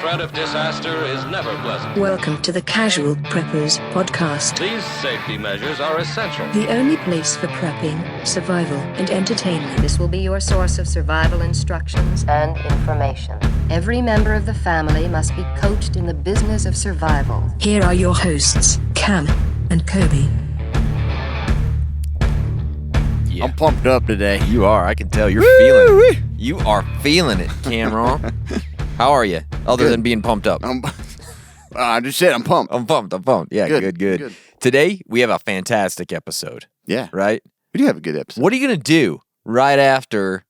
threat of disaster is never pleasant. Welcome to the Casual Preppers podcast. These safety measures are essential. The only place for prepping, survival, and entertainment. This will be your source of survival instructions and information. Every member of the family must be coached in the business of survival. Here are your hosts, Cam and Kobe. Yeah. I'm pumped up today. You are. I can tell you're feeling it. You are feeling it, Cameron. How are you? Other than being pumped up. I just said I'm pumped. I'm pumped. Yeah, good. Today, we have a fantastic episode. Yeah. Right? We do have a good episode. What are you going to do right after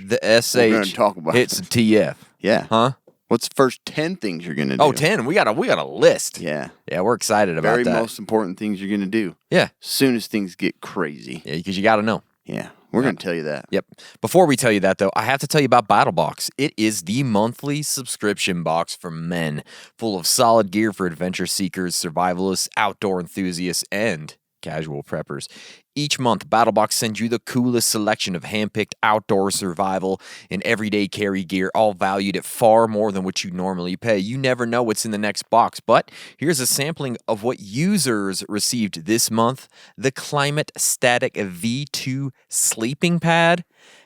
the SH talk about hits the TF? Yeah. Huh? What's the first 10 things you're going to do? Oh, 10. We got a list. Yeah. Yeah, we're excited about that. Very most important things you're going to do. Yeah. As soon as things get crazy. Yeah, because you got to know. Yeah. We're going to tell you that. Yep. Before we tell you that, though, I have to tell you about BattleBox. It is the monthly subscription box for men, full of solid gear for adventure seekers, survivalists, outdoor enthusiasts, and casual preppers. Each month, BattleBox sends you the coolest selection of handpicked outdoor survival and everyday carry gear, all valued at far more than what you normally pay. You never know what's in the next box, but here's a sampling of what users received this month. The Climate Static V2 sleeping pad.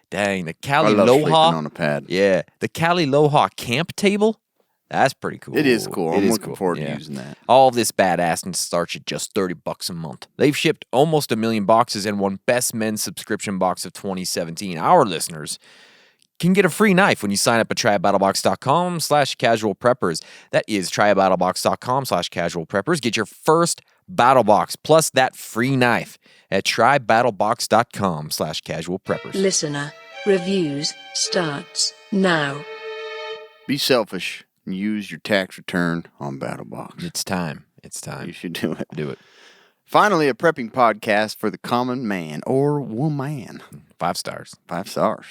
Dang, the Cali I love sleeping Loha. on a pad. Yeah, the Cali Loha camp table. That's pretty cool. It is cool. I'm looking forward to Yeah. using that. All of this badassness starts at just $30 a month. They've shipped almost 1 million boxes and won Best Men's Subscription Box of 2017. Our listeners can get a free knife when you sign up at trybattlebox.com/casualpreppers. That is trybattlebox.com/casualpreppers. Get your first battle box plus that free knife at trybattlebox.com/casualpreppers. Listener reviews starts now. Be selfish and use your tax return on BattleBox. It's time. You should do it. Do it. Finally, a prepping podcast for the common man or woman. 5 stars. 5 stars.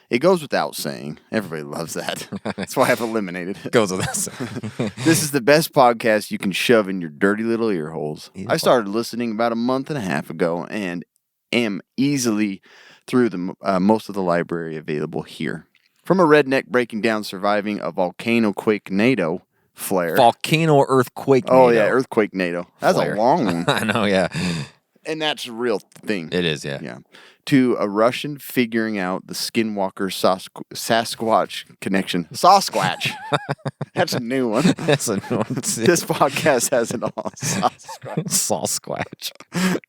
It goes without saying. Everybody loves that. That's why I've eliminated it. Goes with us. This is the best podcast you can shove in your dirty little ear holes. I started listening about a month and a half ago and am easily through the most of the library available here. From a redneck breaking down surviving a volcano quake NATO flare. Volcano earthquake. Oh, NATO. yeah, earthquake NATO. That's Flare. a long one. I know, yeah. And that's a real thing. It is, yeah. Yeah. To a Russian figuring out the Skinwalker Sasquatch connection. Sasquatch. That's a new one. That's a new one, too. This podcast has it all. Sasquatch. Sasquatch.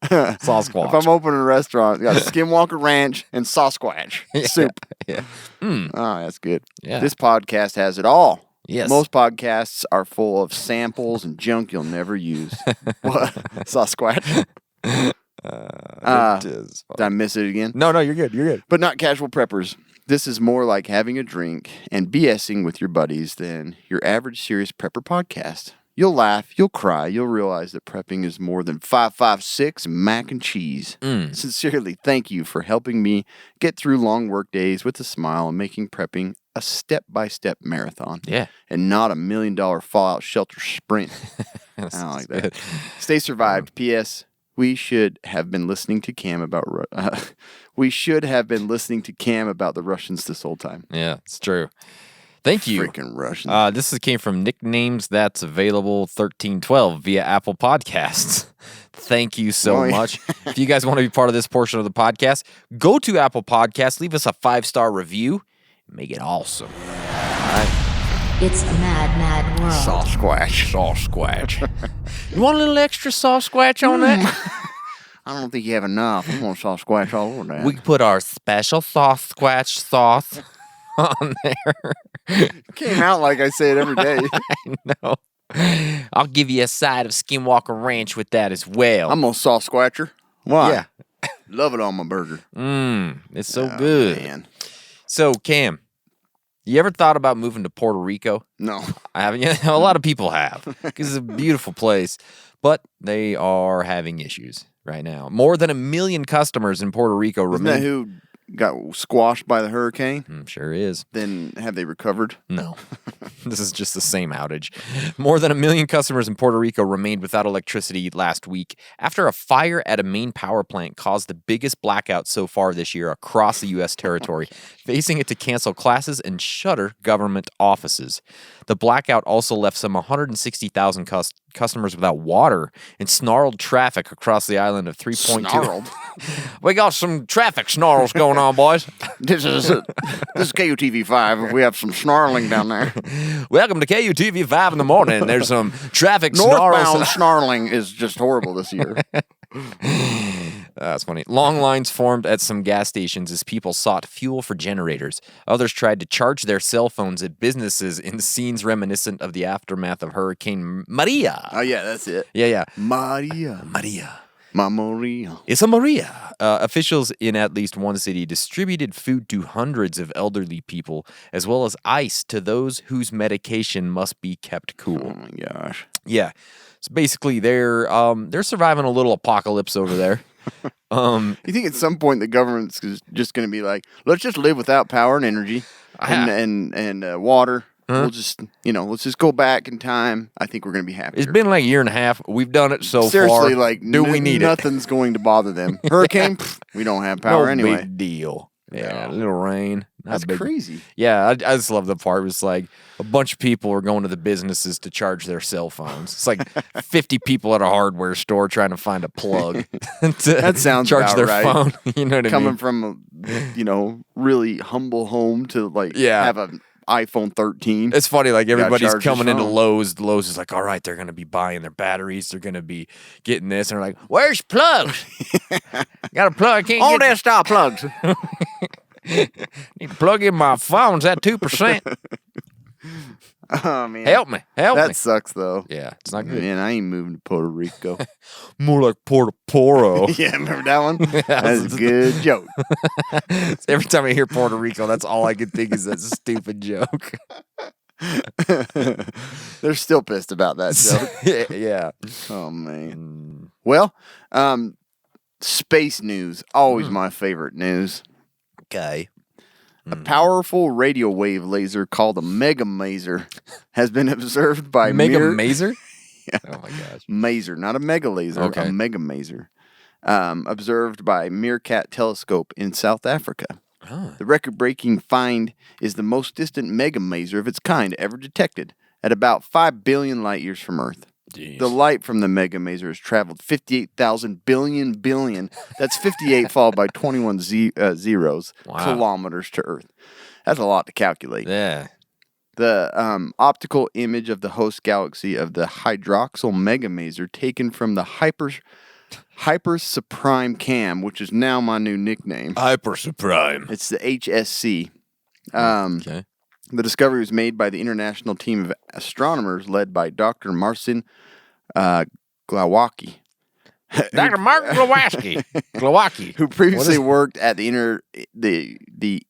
Sasquatch. If I'm opening a restaurant, it's got Skinwalker Ranch and Sasquatch soup. Yeah. Oh, that's good. Yeah. This podcast has it all. Yes. Most podcasts are full of samples and junk you'll never use. What? Sasquatch? It is. Did I miss it again? No, you're good. You're good. But not casual preppers. This is more like having a drink and BSing with your buddies than your average serious prepper podcast. You'll laugh, you'll cry, you'll realize that prepping is more than 556 mac and cheese. Sincerely, thank you for helping me get through long work days with a smile and making prepping a step-by-step marathon. Yeah. And not $1 million Fallout Shelter sprint. I don't like that. Stay survived. P.S. We should have been listening to Cam about the Russians this whole time. Yeah, it's true. Thank you. Freaking Russians. This came from Nicknames That's Available 1312 via Apple Podcasts. Thank you so much. If you guys want to be part of this portion of the podcast, go to Apple Podcasts, leave us a 5-star review, make it awesome. All right. It's a mad, mad world. Sasquatch. You want a little extra Sasquatch on that? I don't think you have enough. I'm going to Sasquatch all over that. We can put our special Sasquatch sauce on there. Came out like I say it every day. I know. I'll give you a side of Skinwalker Ranch with that as well. I'm a Sasquatcher. Why? Yeah. Love it on my burger. It's so good. Man. So, Cam, you ever thought about moving to Puerto Rico? No. I haven't yet. A lot of people have because it's a beautiful place, but they are having issues right now. More than 1 million customers in Puerto Rico Isn't remain. that who got squashed by the hurricane? Sure is. Then have they recovered? No. This is just the same outage. More than 1 million customers in Puerto Rico remained without electricity last week after a fire at a main power plant caused the biggest blackout so far this year across the U.S. territory, facing it to cancel classes and shutter government offices. The blackout also left some 160,000 customers without water and snarled traffic across the island of 3.2. Snarled? We got some traffic snarls going on, boys. This is KUTV5. We have some snarling down there. Welcome to KUTV 5 in the morning. There's some traffic Northbound snarls. snarling is just horrible this year. That's funny. Long lines formed at some gas stations as people sought fuel for generators. Others tried to charge their cell phones at businesses in scenes reminiscent of the aftermath of Hurricane Maria. Oh, yeah, that's it. Yeah. Maria. Maria. It's a Maria. Officials in at least one city distributed food to hundreds of elderly people, as well as ice to those whose medication must be kept cool. Oh, my gosh. Yeah. So basically, they're surviving a little apocalypse over there. You think at some point the government's just going to be like, let's just live without power and energy and water. We'll just, let's just go back in time. I think we're going to be happier. It's been like a year and a half. We've done it so Seriously, far. like, do we need nothing's going to bother them. Hurricane, we don't have power no anyway. big deal. Yeah, No. a little rain. Not That's big. crazy. Yeah, I just love the part. It was like a bunch of people were going to the businesses to charge their cell phones. It's like 50 people at a hardware store trying to find a plug to That sounds charge about their right. phone. You know what I Coming mean? from a, really humble home to, Yeah. have an iPhone 13. It's funny, like everybody's charge your coming into phone. Lowe's. Lowe's is like, all right, they're going to be buying their batteries. They're going to be getting this. And they're like, where's your plugs? Got a plug? Can't All get desktop plugs. Need to plug in my phone's at 2%. Oh, man. Help me. That sucks, though. Yeah, it's not good. Man, I ain't moving to Puerto Rico. More like Porto Poro. Yeah, remember that one? That's a good joke. Every time I hear Puerto Rico, that's all I can think is that stupid joke. They're still pissed about that joke. Yeah. Oh, man. Well, space news, always my favorite news. Okay. A powerful radio wave laser called a mega maser has been observed by Mega Maser? Yeah. Oh my gosh. Maser, not a mega laser, Okay. a mega maser. Observed by Meerkat Telescope in South Africa. The record-breaking find is the most distant mega maser of its kind ever detected, at about 5 billion light years from Earth. Jeez. The light from the mega maser has traveled 58,000 billion. That's 58 followed by 21 zeros Wow. kilometers to Earth. That's a lot to calculate. Yeah. The optical image of the host galaxy of the hydroxyl megamaser taken from the Hyper Supreme Cam, which is now my new nickname. Hyper Supreme. It's the HSC. Okay. The discovery was made by the international team of astronomers led by Dr. Marcin Glowacki. Dr. Mark Glowacki. Who previously worked at the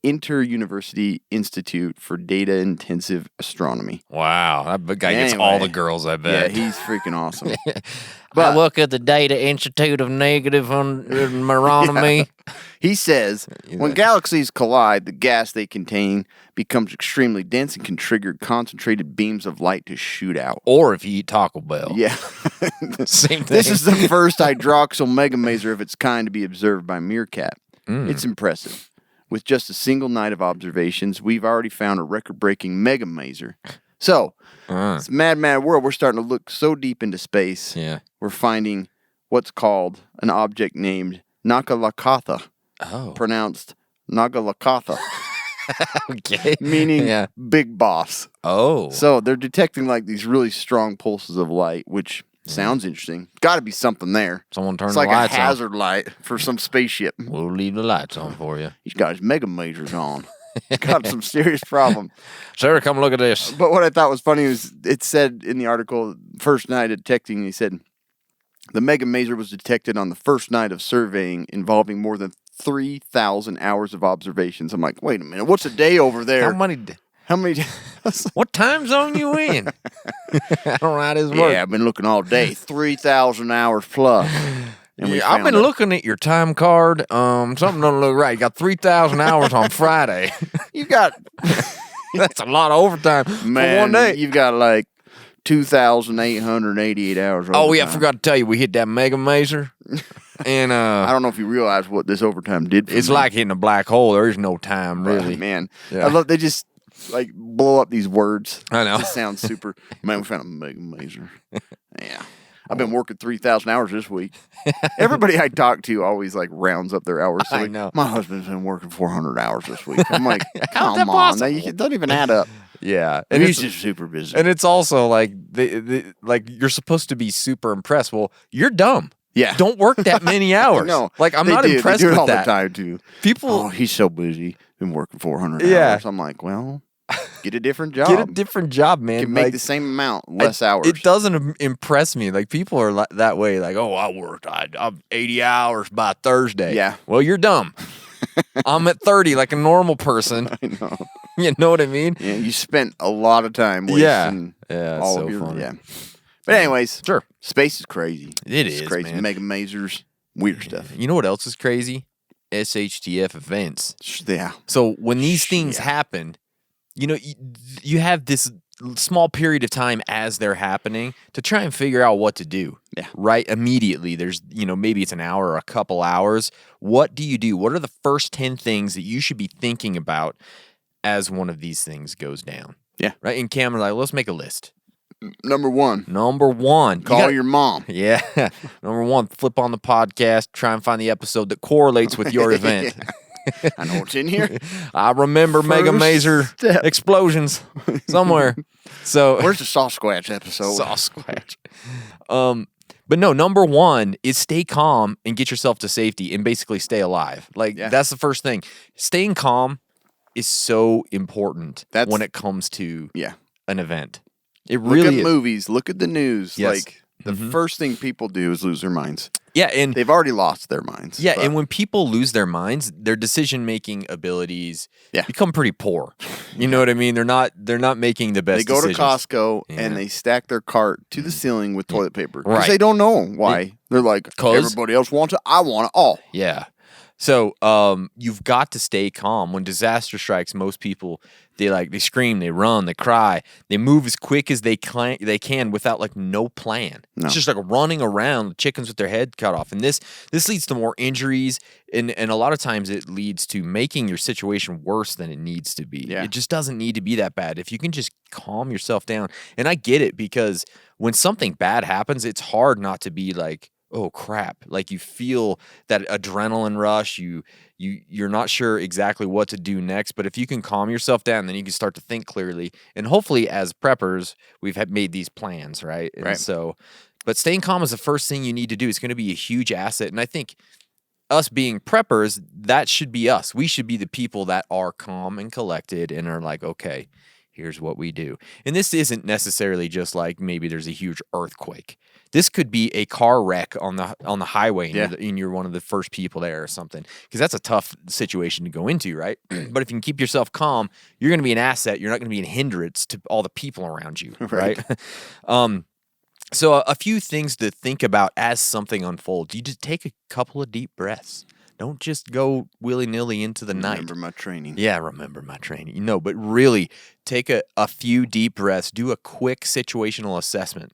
Inter-University Institute for Data-Intensive Astronomy. Wow. That big guy gets all Anyway. the girls, I Yeah, bet. he's freaking awesome. I work at the Data Institute of Negative Meronomy. He says, when galaxies collide, the gas they contain becomes extremely dense and can trigger concentrated beams of light to shoot out. Or if you eat Taco Bell. Yeah. Same thing. This is the first hydroxyl megamaser of its kind to be observed by Meerkat. It's impressive. With just a single night of observations, we've already found a record-breaking megamaser. So, it's a mad world. We're starting to look so deep into space. Yeah. We're finding what's called an object named Nagalakatha, Oh. pronounced Nagalakatha, Okay. meaning Yeah. big boss. Oh. So they're detecting like these really strong pulses of light, which sounds interesting. Got to be something there. Someone turn It's the like a lights on. hazard light for some spaceship. We'll leave the lights on for you. He's got his mega majors on. He's got some serious problem. Sarah, come look at this. But what I thought was funny was it said in the article, first night of detecting, he said, the mega maser was detected on the first night of surveying involving more than 3,000 hours of observations. I'm like, wait a minute, what's a day over there? How many? How many? What time zone you in? I don't know how this works. Yeah, I've been looking all day. 3,000 hours plus. And we Yeah, I've found been it. looking at your time card. Something don't look right. You got 3,000 hours on Friday. You got That's a lot of overtime for Man, one day. you've got like 2,888 hours. Oh, yeah, I overtime. forgot to tell you, we hit that Mega Mazer. And I don't know if you realize what this overtime did for it's me. like hitting a black hole. There is no time, really. Man, Yeah. I love they just like blow up these words. I know. It sounds super. Man, we found a mega mazer. Yeah. I've been working 3,000 hours this week. Everybody I talk to always like rounds up their hours. So I like, know. My husband's been working 400 hours this week. I'm like, How's that come on. possible? It doesn't even add up. Yeah. And And he's it's, just super busy. and it's also like, like you're supposed to be super impressed. Well, you're dumb. Yeah. Don't work that many hours. No. Like, I'm they not do. impressed they do it with all that. the time, too. People Oh, he's so busy. Been working 400 Yeah. hours. I'm like, well, get a different job. get a different job, man. You can make Like, the same amount, less hours. It doesn't impress me. Like, people are that way. Like, oh, I'm 80 hours by Thursday. Yeah. Well, you're dumb. I'm at 30 like a normal person. I know. You know what I mean? Yeah, you spent a lot of time wasting Yeah, it's all so of your funny. yeah. But anyways, Sure. space is crazy. It's crazy. man. Mega Mazers, weird stuff. You know what else is crazy? SHTF events. Yeah. So when these things Yeah. happen, you know, you have this small period of time as they're happening to try and figure out what to do. Yeah. Right? Immediately. There's, maybe it's an hour or a couple hours. What do you do? What are the first 10 things that you should be thinking about as one of these things goes down? Yeah. Right? And Cameron, like, let's make a list. Number one, Number one. call your mom. Yeah. Number one, flip on the podcast, try and find the episode that correlates with your event. I know what's in here. I remember Mega First Mazer step. explosions somewhere. So Where's the Sasquatch episode? Sasquatch. But no, number one is stay calm and get yourself to safety and basically stay alive. Like, Yeah. that's the first thing. Staying calm is so important That's- when it comes to Yeah. an event. It Look really at is. movies. Look at the news. Yes. Like the first thing people do is lose their minds. Yeah, and They've already lost their minds. yeah, but- and when people lose their minds, their decision-making abilities Yeah. become pretty poor. You know what I mean? They're not making the best they go decisions. to Costco Yeah. and they stack their cart to the ceiling with toilet paper because Right. they don't know why. They're like, 'Cause- everybody else wants it. I want it all. Yeah. So you've got to stay calm. When disaster strikes, most people they scream, they run, they cry, they move as quick as they can without like no plan. No. It's just like running around, chickens with their head cut off. And this leads to more injuries, and a lot of times it leads to making your situation worse than it needs to be. Yeah. It just doesn't need to be that bad. If you can just calm yourself down. And I get it, because when something bad happens, it's hard not to be like, oh crap, like you feel that adrenaline rush, you're not sure exactly what to do next, but if you can calm yourself down, then you can start to think clearly. And hopefully as preppers, we've made these plans, right? And Right. so, but staying calm is the first thing you need to do. It's going to be a huge asset. And I think us being preppers, that should be us. We should be the people that are calm and collected and are like, okay, here's what we do. And this isn't necessarily just like maybe there's a huge earthquake. This could be a car wreck on the highway, and, Yeah. and you're one of the first people there or something, because that's a tough situation to go into, right? But if you can keep yourself calm, you're going to be an asset. You're not going to be a hindrance to all the people around you, right? So a few things to think about as something unfolds. You just take a couple of deep breaths. Don't just go willy-nilly into the night. Remember my training. Yeah, remember my training. But really take a few deep breaths, do a quick situational assessment.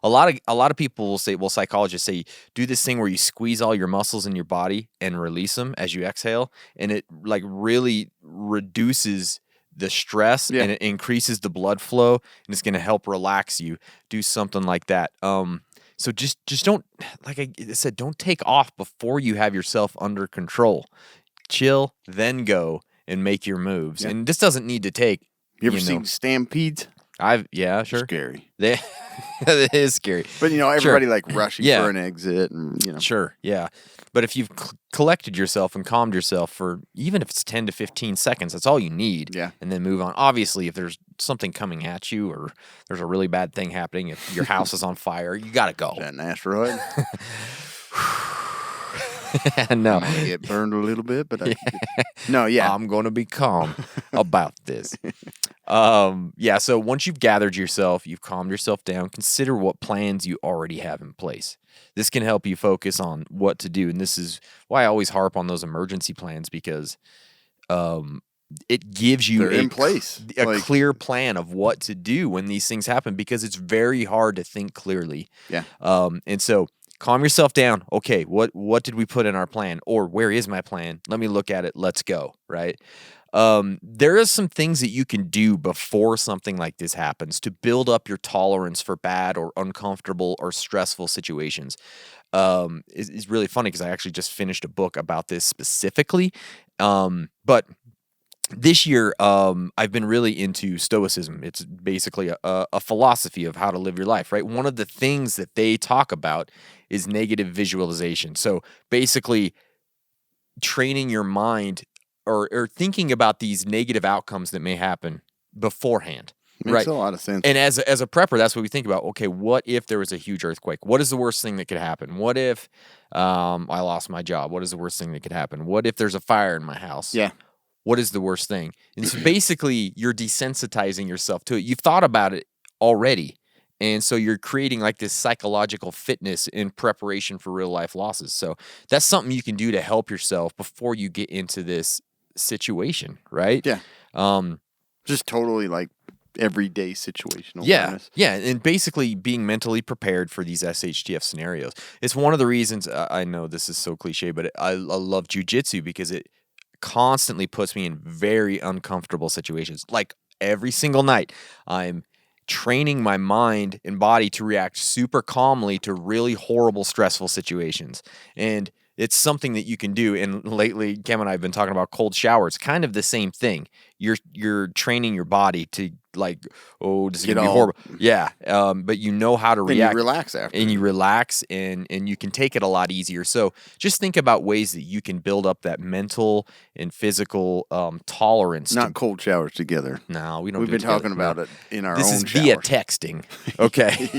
A lot of people will say, well, psychologists say, do this thing where you squeeze all your muscles in your body and release them as you exhale, and it like really reduces the stress Yeah. and it increases the blood flow, and it's going to help relax you. Do something like that. So just don't, like I said, don't take off before you have yourself under control. Chill, then go and make your moves. Yeah. And this doesn't need to take. You ever seen stampedes? Yeah, sure. Scary. It is scary. But everybody like rushing Yeah. for an exit, and Sure, yeah. But if you've collected yourself and calmed yourself for, even if it's 10 to 15 seconds, that's all you need. Yeah. And then move on. Obviously, if there's something coming at you or there's a really bad thing happening, if your house is on fire, you got to go. Is that an asteroid? No. I'm gonna get burned a little bit, but no, yeah. I'm going to be calm about this. So once you've gathered yourself, you've calmed yourself down, consider what plans you already have in place. This can help you focus on what to do. And this is why I always harp on those emergency plans, because it gives you They're in place. a clear plan of what to do when these things happen, because it's very hard to think clearly. Yeah. And so calm yourself down. Okay, what did we put in our plan? Or where is my plan? Let me look at it. Let's go, right? There is some things that you can do before something like this happens to build up your tolerance for bad or uncomfortable or stressful situations. It's really funny because I actually just finished a book about this specifically. But this year, I've been really into Stoicism. It's basically a philosophy of how to live your life, right? One of the things that they talk about is negative visualization. So basically, training your mind or thinking about these negative outcomes that may happen beforehand. Makes a lot of sense. And as a prepper, that's what we think about. Okay, what if there was a huge earthquake? What is the worst thing that could happen? What if I lost my job? What is the worst thing that could happen? What if there's a fire in my house? Yeah. What is the worst thing? And so basically, you're desensitizing yourself to it. You've thought about it already. And so you're creating like this psychological fitness in preparation for real life losses. So that's something you can do to help yourself before you get into this situation, right? Yeah. Just totally like everyday situational Yeah. awareness. Yeah. And basically being mentally prepared for these SHTF scenarios. It's one of the reasons I know this is so cliche, but I love jujitsu because it constantly puts me in very uncomfortable situations. Like every single night, I'm training my mind and body to react super calmly to really horrible, stressful situations. And it's something that you can do. And lately, Cam and I have been talking about cold showers. Kind of the same thing. You're training your body to like, oh, this is gonna be horrible. Yeah. But you know how to react. And you relax after. And you relax and you can take it a lot easier. So just think about ways that you can build up that mental and physical tolerance. Not cold showers together. No, we don't. We've been talking about it in our own This is shower. via texting. Okay.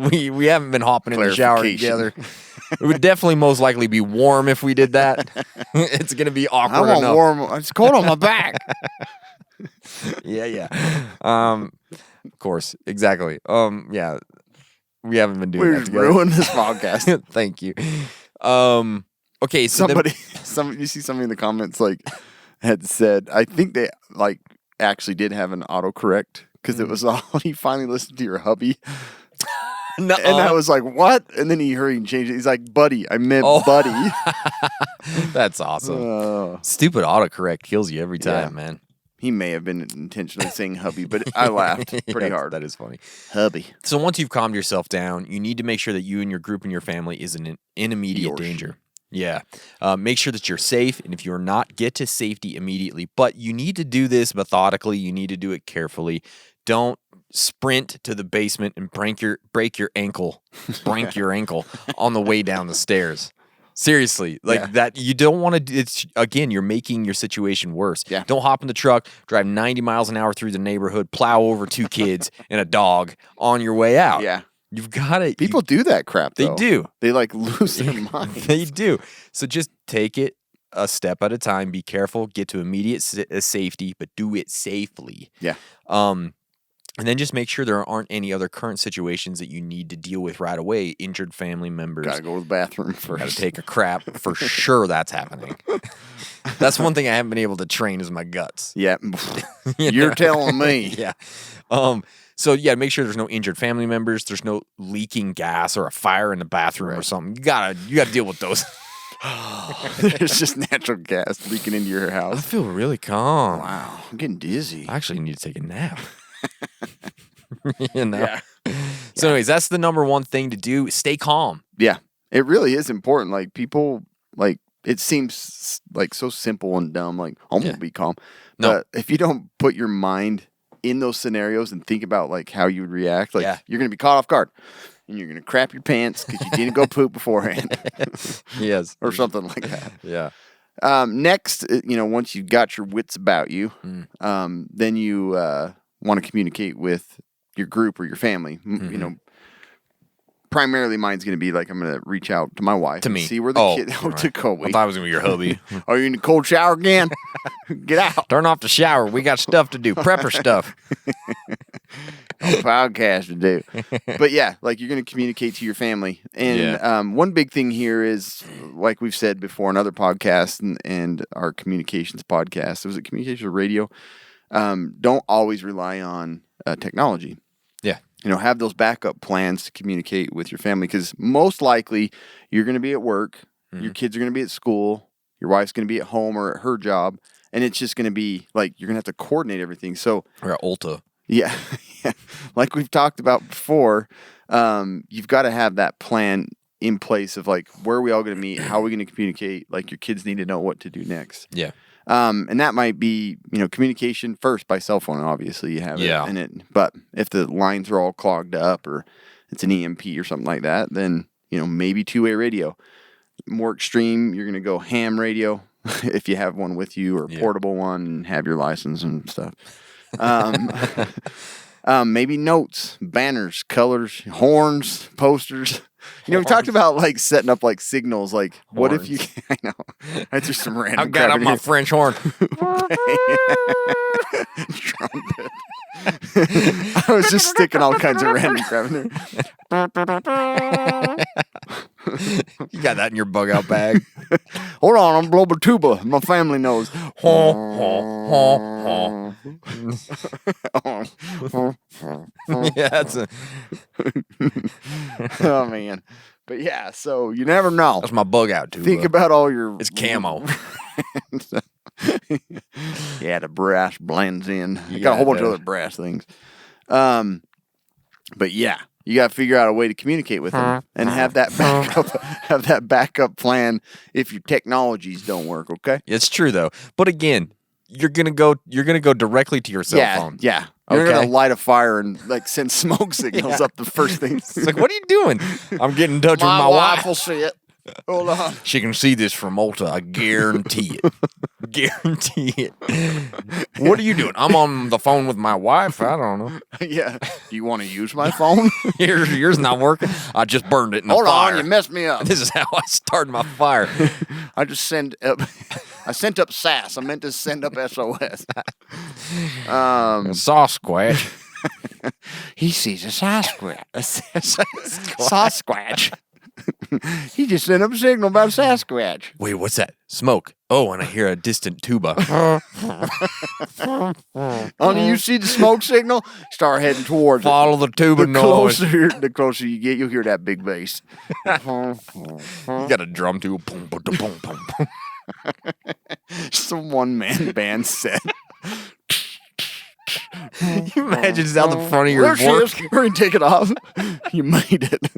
We haven't been hopping in the shower together. It would definitely most likely be warm if we did that. It's going to be awkward I want enough. warm. It's cold on my back. Yeah. Of course. Exactly. Yeah. We haven't been doing We that just together. ruined this podcast. Thank you. Okay. So You see somebody in the comments like had said, I think they like actually did have an autocorrect because it was all he finally listened to your hubby. And I was like, what? And then he hurried and changed it. He's like, buddy. I meant buddy. That's awesome. Stupid autocorrect kills you every time, man. He may have been intentionally saying hubby, but I laughed pretty hard. That is funny. Hubby. So once you've calmed yourself down, you need to make sure that you and your group and your family is in immediate danger. Yeah. Make sure that you're safe. And if you're not, get to safety immediately. But you need to do this methodically. You need to do it carefully. Don't sprint to the basement and break your ankle on the way down the stairs. Seriously, that you don't want to. It's again, you're making your situation worse. Yeah. Don't hop in the truck, drive 90 miles an hour through the neighborhood, plow over 2 kids and a dog on your way out. Yeah. You've got to. People do that crap, though. They do. They like lose their minds. They do. So just take it a step at a time. Be careful. Get to immediate safety, but do it safely. Yeah. And then just make sure there aren't any other current situations that you need to deal with right away. Injured family members. Gotta go to the bathroom first. Gotta take a crap. For sure that's happening. That's one thing I haven't been able to train is my guts. Yeah. You're telling me. Yeah. So yeah, make sure there's no injured family members. There's no leaking gas or a fire in the bathroom or something. You gotta deal with those. There's just natural gas leaking into your I house. feel really calm. Wow. I'm getting dizzy. I actually need to take a nap. Yeah. So anyways, that's the number one thing to do. Stay calm. Yeah. It really is important. Like people, like it seems like so simple and dumb. Like I'm gonna be calm. No. But if you don't put your mind in those scenarios and think about like how you would react, like you're gonna be caught off guard and you're gonna crap your pants because you didn't go poop beforehand. Yes. Or something like that. Yeah. Next, once you've got your wits about you, then you want to communicate with your group or your family. Primarily mine's going to be like I'm going to reach out to my wife To me. see where the kid to Kobe. I thought it was going to be your hubby. Are you in the cold shower again? Get out. Turn off the shower. We got stuff to do. Prepper stuff. podcast to do. But yeah, like you're going to communicate to your family. And one big thing here is, like we've said before on other podcasts and our communications podcast, was it communication radio? Don't always rely on technology. Yeah. Have those backup plans to communicate with your family, because most likely you're going to be at work, your kids are going to be at school, your wife's going to be at home or at her job, and it's just going to be like you're going to have to coordinate everything. So, or at Ulta. Yeah. Like we've talked about before, you've got to have that plan in place of like, where are we all going to meet? How are we going to communicate? Like your kids need to know what to do next. Yeah. And that might be, communication first by cell phone. Obviously, you have it in it. But if the lines are all clogged up or it's an EMP or something like that, then, maybe two-way radio. More extreme, you're going to go ham radio if you have one with you, or a portable one and have your license and stuff. Maybe notes, banners, colors, horns, posters. We talked about like setting up like signals. Like, what if you? I know. That's just some random. I've got out my French horn. Trumpet. I was just sticking all kinds of random crap in there. You got that in your bug out bag. Hold on, I'm blowing a tuba. My family knows. Yeah, that's a. Oh man, but yeah. So you never know. That's my bug out tuba. Think about all your. It's camo. Yeah, the brass blends in. You got a whole bunch of other brass things. But yeah, you got to figure out a way to communicate with them and have that backup plan if your technologies don't work. Okay, It's true though. But again, you're gonna go directly to your cell phone. Yeah. You're gonna light a fire and like send smoke signals up the first thing. It's like, what are you doing? I'm getting in touch with my wife wife. will see it. Hold on. She can see this from Ulta. I guarantee it. Guarantee it. What are you doing? I'm on the phone with my wife. I don't know. Yeah. Do you want to use my phone? Yours not working. I just burned it in the Hold fire. on, you messed me up. This is how I started my fire. I sent up SAS. I meant to send up SOS. Sasquatch. He sees a Sasquatch. Sasquatch. He just sent up a signal about Sasquatch. Wait, what's that? Smoke. Oh, and I hear a distant tuba. Only you see the smoke signal, start heading towards Follow the tuba it. noise. The closer you get, you'll hear that big bass. You got a drum too. Boom, boom, boom, boom, boom. Just a one-man band set. Can you imagine it's out the front of your There she work? is. We're gonna take it off. You made it.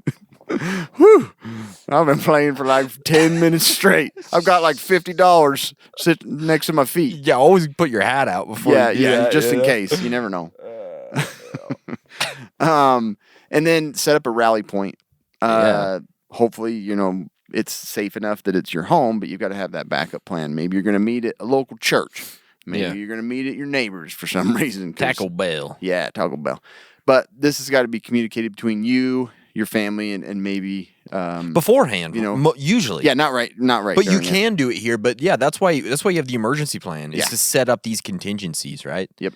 Whew. I've been playing for like 10 minutes straight. I've got like $50 sitting next to my feet. Yeah, always put your hat out before you do that, just in case. You never know. And then set up a rally point. Hopefully, it's safe enough that it's your home, but you've got to have that backup plan. Maybe you're going to meet at a local church. Maybe you're going to meet at your neighbors for some reason. Taco Bell. Yeah, Taco Bell. But this has got to be communicated between you, your family, and maybe Beforehand, usually. Yeah, not right. But you during it. can do it here. But yeah, that's why you have the emergency plan is to set up these contingencies, right? Yep.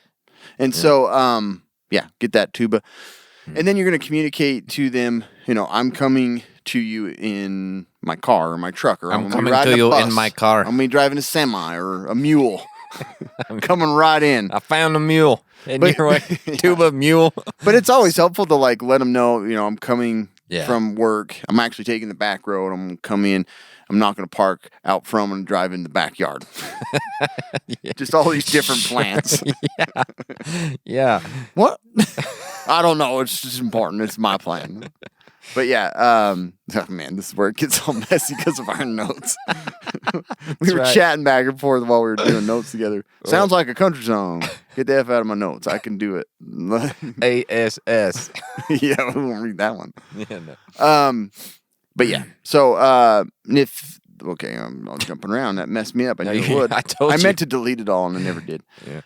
And so, get that tuba, and then you're going to communicate to them. I'm coming to you in my car or my truck, or I'm coming to you in my car. I'm going to be driving a semi or a mule. I'm coming right in. I found a mule. In your way, tuba mule. But it's always helpful to like let them know, I'm coming Yeah. from work. I'm actually taking the back road. I'm going to come in. I'm not going to park out front and drive in the backyard. Yeah. Just all these different plans. Yeah. What? I don't know. It's just important. It's my plan. But yeah, oh man, this is where it gets all messy because of our notes. We were right. chatting back and forth while we were doing notes together. Sounds like a country song. Get the F out of my notes. I can do it. ASS. Yeah, we won't read that one. Yeah, no. But yeah, so I'm jumping around. That messed me up. I knew it would. I meant to delete it all and I never did. Yeah.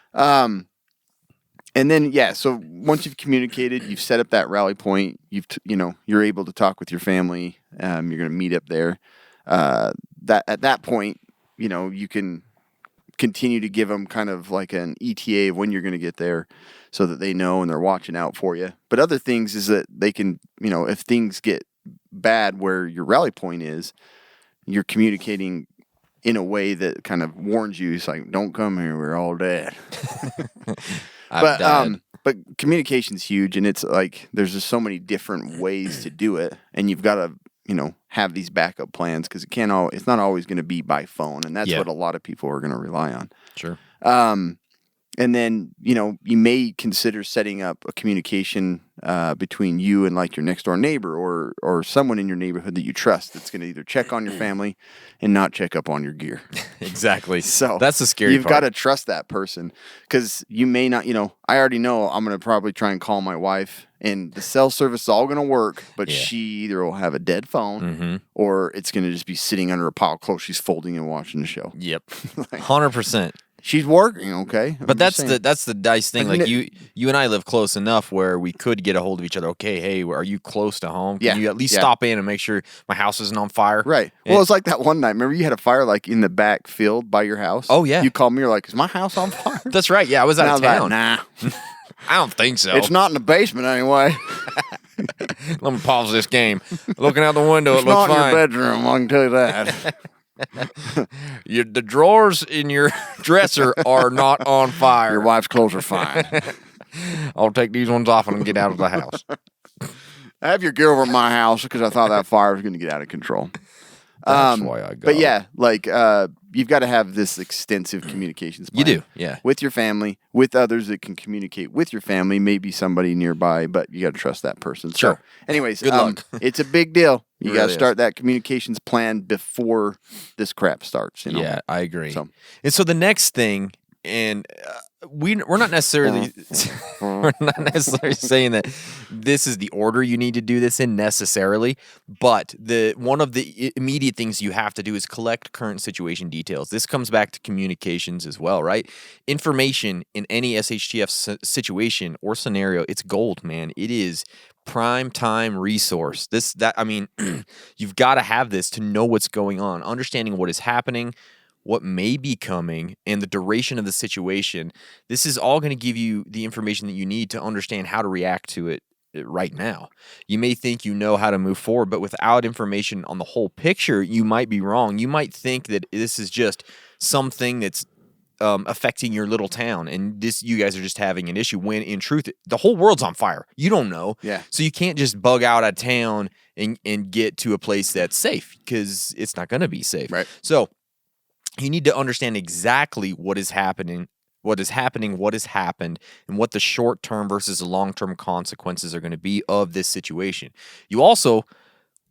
And then so once you've communicated, you've set up that rally point. You're able to talk with your family. You're going to meet up there. At that point, you can continue to give them kind of like an ETA of when you're going to get there so that they know and they're watching out for you. But other things is that they can, if things get bad where your rally point is, you're communicating in a way that kind of warns you. It's like, don't come here, we're all dead. But communication's huge, and it's like there's just so many different ways to do it, and you've got to have these backup plans because it's not always going to be by phone, and that's what a lot of people are going to rely on. Sure. And then, you may consider setting up a communication between you and like your next door neighbor or someone in your neighborhood that you trust that's going to either check on your family and not check up on your gear. Exactly. So that's the scary part. You've got to trust that person because you may not, I already know I'm going to probably try and call my wife and the cell service is all going to work, but she either will have a dead phone or it's going to just be sitting under a pile of clothes she's folding and watching the show. Yep. 100%. She's working, okay? But that's the nice thing. Like you and I live close enough where we could get a hold of each other. Okay, hey, are you close to home? Can you at least stop in and make sure my house isn't on fire? Right. Well, it's like that one night. Remember you had a fire like in the back field by your house? Oh, yeah. You called me. You're like, is my house on fire? That's right. Yeah, I was out of town. Nah. I don't think so. It's not in the basement anyway. Let me pause this game. Looking out the window, it's it looks not fine. in your bedroom, I can tell you that. The drawers in your dresser are not on fire. Your wife's clothes are fine. I'll take these ones off and get out of the house. I have your gear over at my house because I thought that fire was going to get out of control. That's why I got But yeah, like you've got to have this extensive communications plan. You do, yeah. With your family, with others that can communicate with your family, maybe somebody nearby, but you got to trust that person. Sure. So, anyways, Good luck. It's a big deal. You got to really start that communications plan before this crap starts. Yeah, I agree. So. And so the next thing, and we're not necessarily saying that this is the order you need to do this in necessarily, but one of the immediate things you have to do is collect current situation details. This comes back to communications as well, right? Information in any SHTF situation or scenario, it's gold, man. It is prime time resource. You've got to have this to know what's going on, understanding what is happening, what may be coming, and the duration of the situation. This is all going to give you the information that you need to understand how to react to it right now. You may think you know how to move forward, but without information on the whole picture, you might be wrong. You might think that this is just something that's affecting your little town, and you guys are just having an issue, when in truth, the whole world's on fire. You don't know. Yeah. So you can't just bug out of town and get to a place that's safe, because it's not going to be safe. Right. So you need to understand exactly what has happened, and what the short-term versus the long-term consequences are going to be of this situation. You also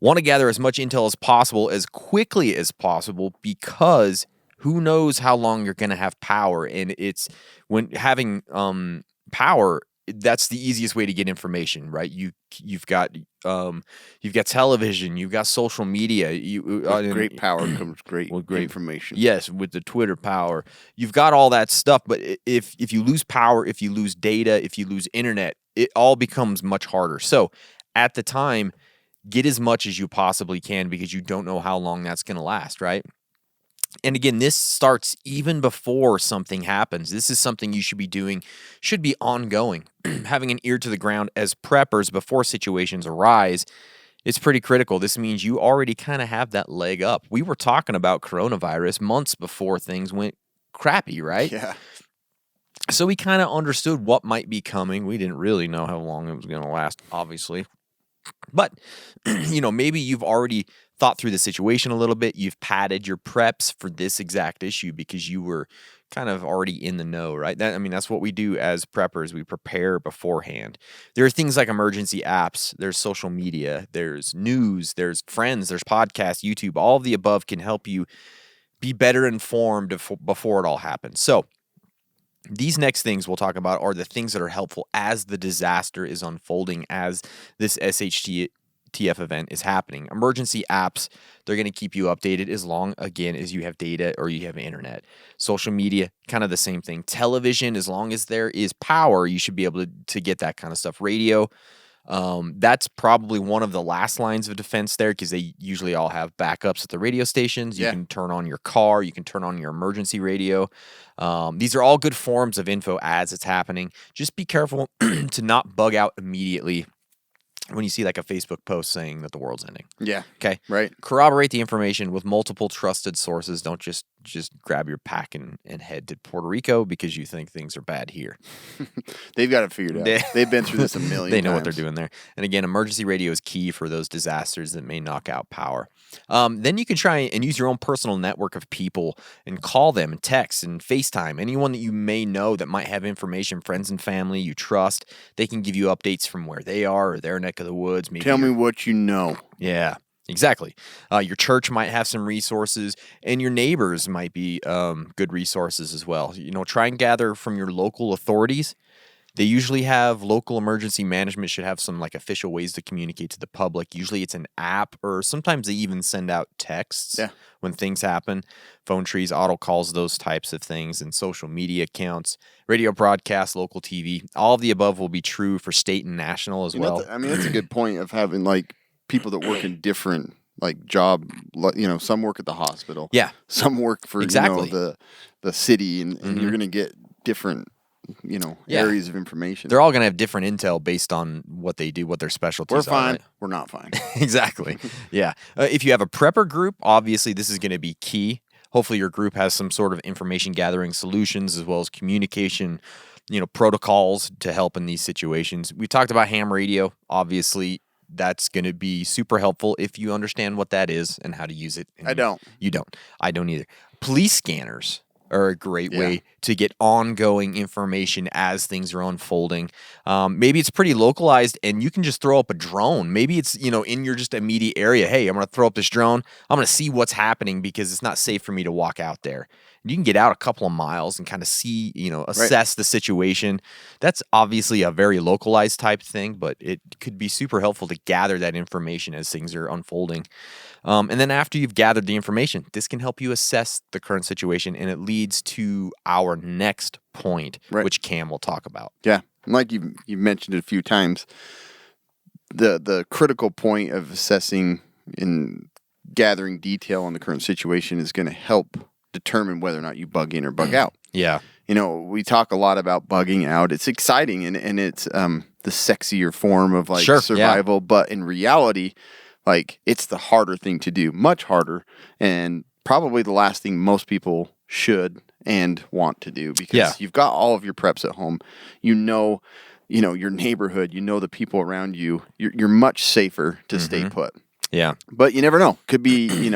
want to gather as much intel as possible, as quickly as possible, because who knows how long you're going to have power. And it's when having power, that's the easiest way to get information, right? You've got television, you've got social media. With great power comes great information. Yes, with the Twitter power, you've got all that stuff. But if you lose power, if you lose data, if you lose internet, it all becomes much harder. So at the time, get as much as you possibly can, because you don't know how long that's going to last, right? And again, this starts even before something happens. This is something you should be doing, should be ongoing. Having an ear to the ground as preppers before situations arise, it's pretty critical. This means you already kind of have that leg up. We were talking about coronavirus months before things went crappy, right? Yeah. So we kind of understood what might be coming. We didn't really know how long it was going to last, obviously. But, maybe you've already thought through the situation a little bit. You've padded your preps for this exact issue because you were kind of already in the know, right? That's what we do as preppers. We prepare beforehand. There are things like emergency apps. There's social media. There's news. There's friends. There's podcasts, YouTube. All of the above can help you be better informed before it all happens. So these next things we'll talk about are the things that are helpful as the disaster is unfolding, as this SHTF event is happening. Emergency apps, they're going to keep you updated as long, again, as you have data or you have internet. Social media, kind of the same thing. Television, as long as there is power, you should be able to get that kind of stuff. Radio, That's probably one of the last lines of defense there because they usually all have backups at the radio stations. You can turn on your car, you can turn on your emergency radio. These are all good forms of info as it's happening. Just be careful to not bug out immediately when you see like a Facebook post saying that the world's ending. Yeah. Okay. Right. Corroborate the information with multiple trusted sources. Don't just grab your pack and head to Puerto Rico because you think things are bad here. They've got it figured out. They've been through this a million They know times. what they're doing there. And again, emergency radio is key for those disasters that may knock out power. Then you can try and use your own personal network of people and call them and text and FaceTime. Anyone that you may know that might have information, friends and family you trust, they can give you updates from where they are or their neck of the woods. Maybe Tell me what you know. Yeah, exactly. Your church might have some resources, and your neighbors might be good resources as well. Try and gather from your local authorities. They usually have local emergency management should have some like official ways to communicate to the public. Usually it's an app, or sometimes they even send out texts when things happen. Phone trees, auto calls, those types of things, and social media accounts, radio broadcasts, local TV. All of the above will be true for state and national as well. That's a good point of having like people that work in different like job. Some work at the hospital. Yeah. Some work for Exactly. the city, and you're going to get different areas of information. They're all going to have different intel based on what they do, what their specialties We're are. fine. Right? We're not fine. Exactly. Yeah. If you have a prepper group, obviously this is going to be key. Hopefully your group has some sort of information gathering solutions as well as communication, protocols to help in these situations. We talked about ham radio. Obviously, that's going to be super helpful if you understand what that is and how to use it. And I don't. You don't. I don't either. Police scanners are a great way to get ongoing information as things are unfolding. Maybe it's pretty localized and you can just throw up a drone. Maybe it's, in your just immediate area. Hey, I'm going to throw up this drone. I'm going to see what's happening because it's not safe for me to walk out there. You can get out a couple of miles and kind of see, assess the situation. That's obviously a very localized type thing, but it could be super helpful to gather that information as things are unfolding. And then after you've gathered the information, this can help you assess the current situation, and it leads to our next point, which Cam will talk about. Yeah, and like you mentioned it a few times, the critical point of assessing and gathering detail on the current situation is going to help determine whether or not you bug in or bug out. Yeah. We talk a lot about bugging out. It's exciting and it's the sexier form of survival, but in reality, it's the harder thing to do, much harder, and probably the last thing most people should and want to do because you've got all of your preps at home. Your neighborhood, the people around you. You're much safer to stay put. Yeah. But you never know. Could be,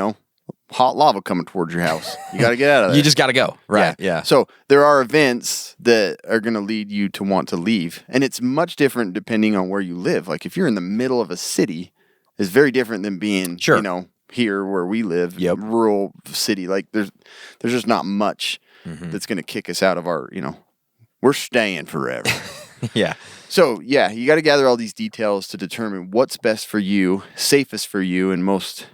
hot lava coming towards your house. You got to get out of there. You just got to go. Right. Yeah. So there are events that are going to lead you to want to leave. And it's much different depending on where you live. Like if you're in the middle of a city, it's very different than being, here where we live, rural city. Like there's just not much that's going to kick us out of our, we're staying forever. Yeah. So, you got to gather all these details to determine what's best for you, safest for you, and most,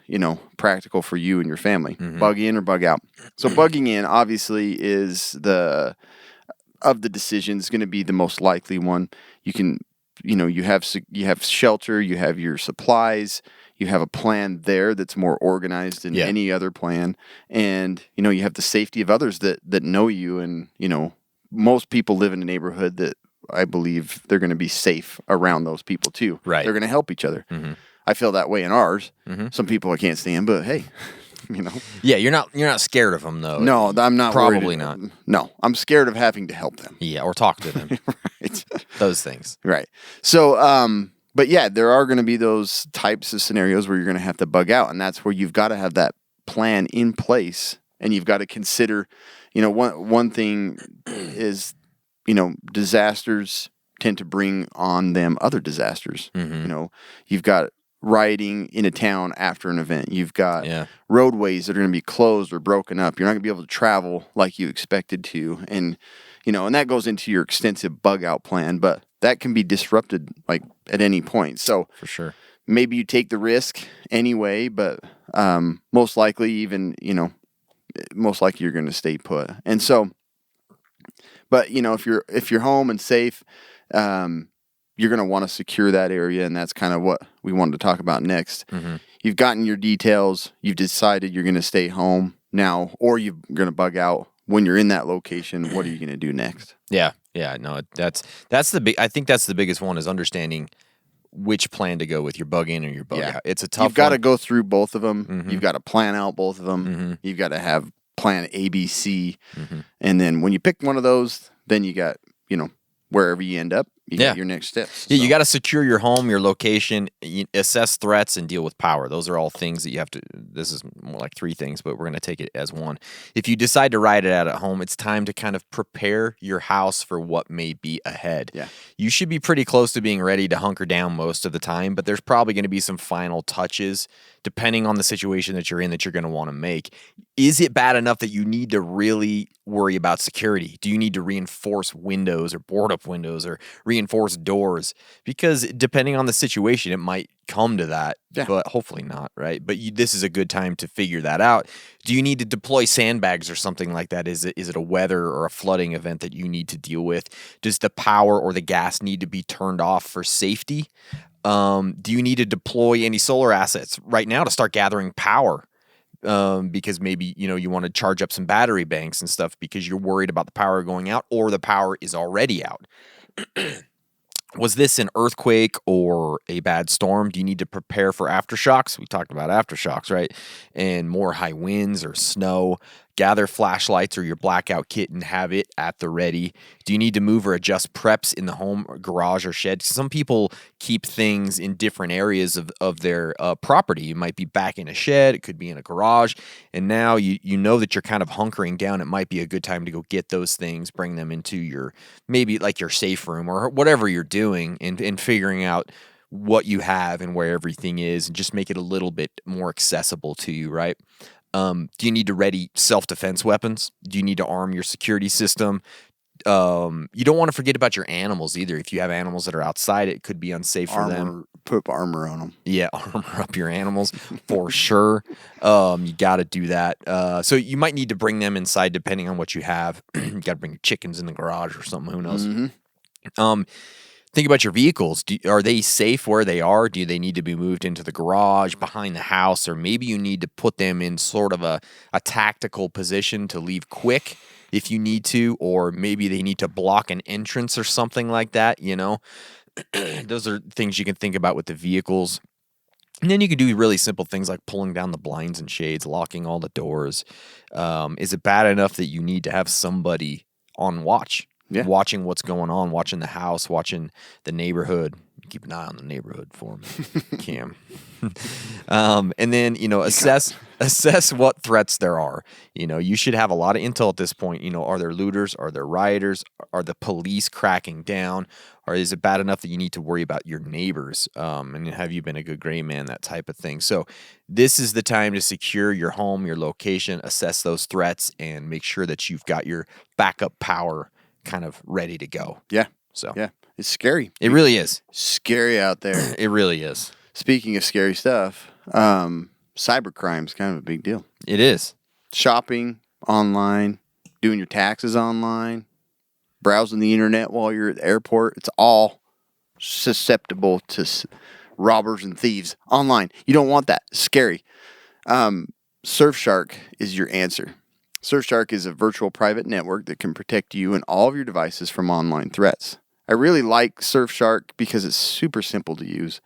practical for you and your family. Bug in or bug out. So, bugging in, obviously, is of the decisions going to be the most likely one. You can, you have shelter, you have your supplies, you have a plan there that's more organized than any other plan. And, you have the safety of others that know you. And, most people live in a neighborhood that I believe they're going to be safe around those people too. Right. They're going to help each other. I feel that way in ours. Some people I can't stand, but hey, Yeah, you're not scared of them though. No, I'm not. Probably not. No, I'm scared of having to help them. Yeah, or talk to them. Right. Those things. Right. So, but yeah, there are going to be those types of scenarios where you're going to have to bug out, and that's where you've got to have that plan in place, and you've got to consider, one thing is, disasters tend to bring on them other disasters. You've got rioting in a town after an event. You've got roadways that are going to be closed or broken up. You're not going to be able to travel like you expected to. And, and that goes into your extensive bug out plan, but that can be disrupted at any point. So for sure, maybe you take the risk anyway, but most likely you're going to stay put. And so, but if you're home and safe, you're going to want to secure that area, and that's kind of what we wanted to talk about next. Mm-hmm. You've gotten your details. You've decided you're going to stay home now, or you're going to bug out. When you're in that location, what are you going to do next? Yeah. No, that's the big. I think that's the biggest one is understanding which plan to go with, your bug in or your bug out. It's a tough. You've got to one. go through both of them. Mm-hmm. You've got to plan out both of them. Mm-hmm. You've got to have plan A, B, C, Mm-hmm. and then when you pick one of those, then you got wherever you end up, you got your next steps. Yeah, you got to secure your home, your location, assess threats, and deal with power. Those are all things that you have to. This is more like 3 things, but we're going to take it as one. If you decide to ride it out at home, it's time to kind of prepare your house for what may be ahead. Yeah. You should be pretty close to being ready to hunker down most of the time, but there's probably going to be some final touches depending on the situation that you're in that you're going to want to make. Is it bad enough that you need to really worry about security? Do you need to reinforce windows or board up windows or reinforce doors? Because depending on the situation, it might come to that, but hopefully not, right? But this is a good time to figure that out. Do you need to deploy sandbags or something like that? Is it a weather or a flooding event that you need to deal with? Does the power or the gas need to be turned off for safety? Do you need to deploy any solar assets right now to start gathering power? Because maybe, you want to charge up some battery banks and stuff because you're worried about the power going out or the power is already out. Was this an earthquake or a bad storm? Do you need to prepare for aftershocks? We talked about aftershocks, right? And more high winds or snow. Gather flashlights or your blackout kit and have it at the ready. Do you need to move or adjust preps in the home, or garage, or shed? Some people keep things in different areas of their property. It might be back in a shed. It could be in a garage. And now you know that you're kind of hunkering down. It might be a good time to go get those things, bring them into your, maybe like your safe room or whatever you're doing and figuring out what you have and where everything is and just make it a little bit more accessible to you, right? Do you need to ready self-defense weapons? Do you need to arm your security system? You don't want to forget about your animals either. If you have animals that are outside, it could be unsafe for them. Put armor on them. Yeah, armor up your animals for sure. You got to do that. So you might need to bring them inside depending on what you have. You got to bring your chickens in the garage or something. Who knows? Mm-hmm. Think about your vehicles. Are they safe where they are? Do they need to be moved into the garage, behind the house, or maybe you need to put them in sort of a tactical position to leave quick if you need to, or maybe they need to block an entrance or something like that, Those are things you can think about with the vehicles. And then you can do really simple things like pulling down the blinds and shades, locking all the doors. Is it bad enough that you need to have somebody on watch? Yeah. Watching what's going on, watching the house, watching the neighborhood. Keep an eye on the neighborhood for me, Cam. And then, assess what threats there are. You should have a lot of intel at this point. Are there looters? Are there rioters? Are the police cracking down? Or is it bad enough that you need to worry about your neighbors? And have you been a good gray man? That type of thing. So this is the time to secure your home, your location, assess those threats, and make sure that you've got your backup power kind of ready to go. Yeah. So yeah, it's scary. It really is scary out there. It really is. Speaking of scary stuff, cybercrime is kind of a big deal. It is. Shopping online, doing your taxes online, browsing the internet while you're at the airport. It's all susceptible to robbers and thieves online. You don't want that. It's scary. Surfshark is your answer. Surfshark is a virtual private network that can protect you and all of your devices from online threats. I really like Surfshark because it's super simple to use.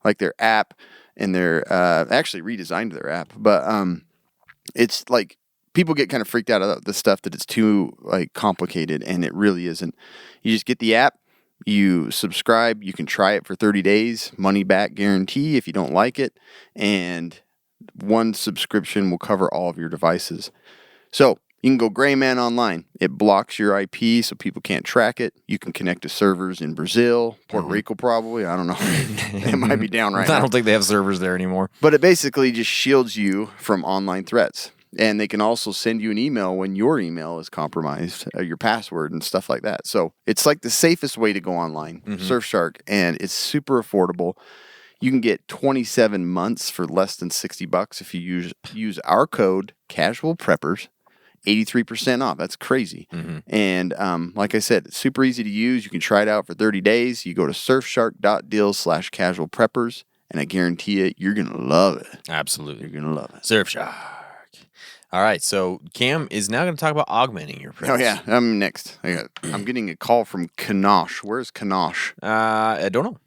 Like their app and their actually redesigned their app, but it's like people get kind of freaked out about the stuff that it's too like complicated, and it really isn't. You just get the app, you subscribe, you can try it for 30 days, money back guarantee if you don't like it, and one subscription will cover all of your devices. So you can go gray man online. It blocks your IP so people can't track it. You can connect to servers in Brazil, Puerto Rico probably. I don't know. It might be down right now. I don't think they have servers there anymore. But it basically just shields you from online threats. And they can also send you an email when your email is compromised, your password and stuff like that. So it's like the safest way to go online, Surfshark, and it's super affordable. You can get 27 months for less than $60 if you use our code Casual Preppers. 83% off. That's crazy. And like I said, it's super easy to use. You can try it out for 30 days. You go to surfshark.deal/casual preppers, and I guarantee it, you're going to love it. Absolutely. You're going to love it. Surfshark. All right, so Cam is now going to talk about augmenting your preps. Oh, yeah. I'm next. I'm getting a call from Kanosh. Where's Kanosh? I don't know.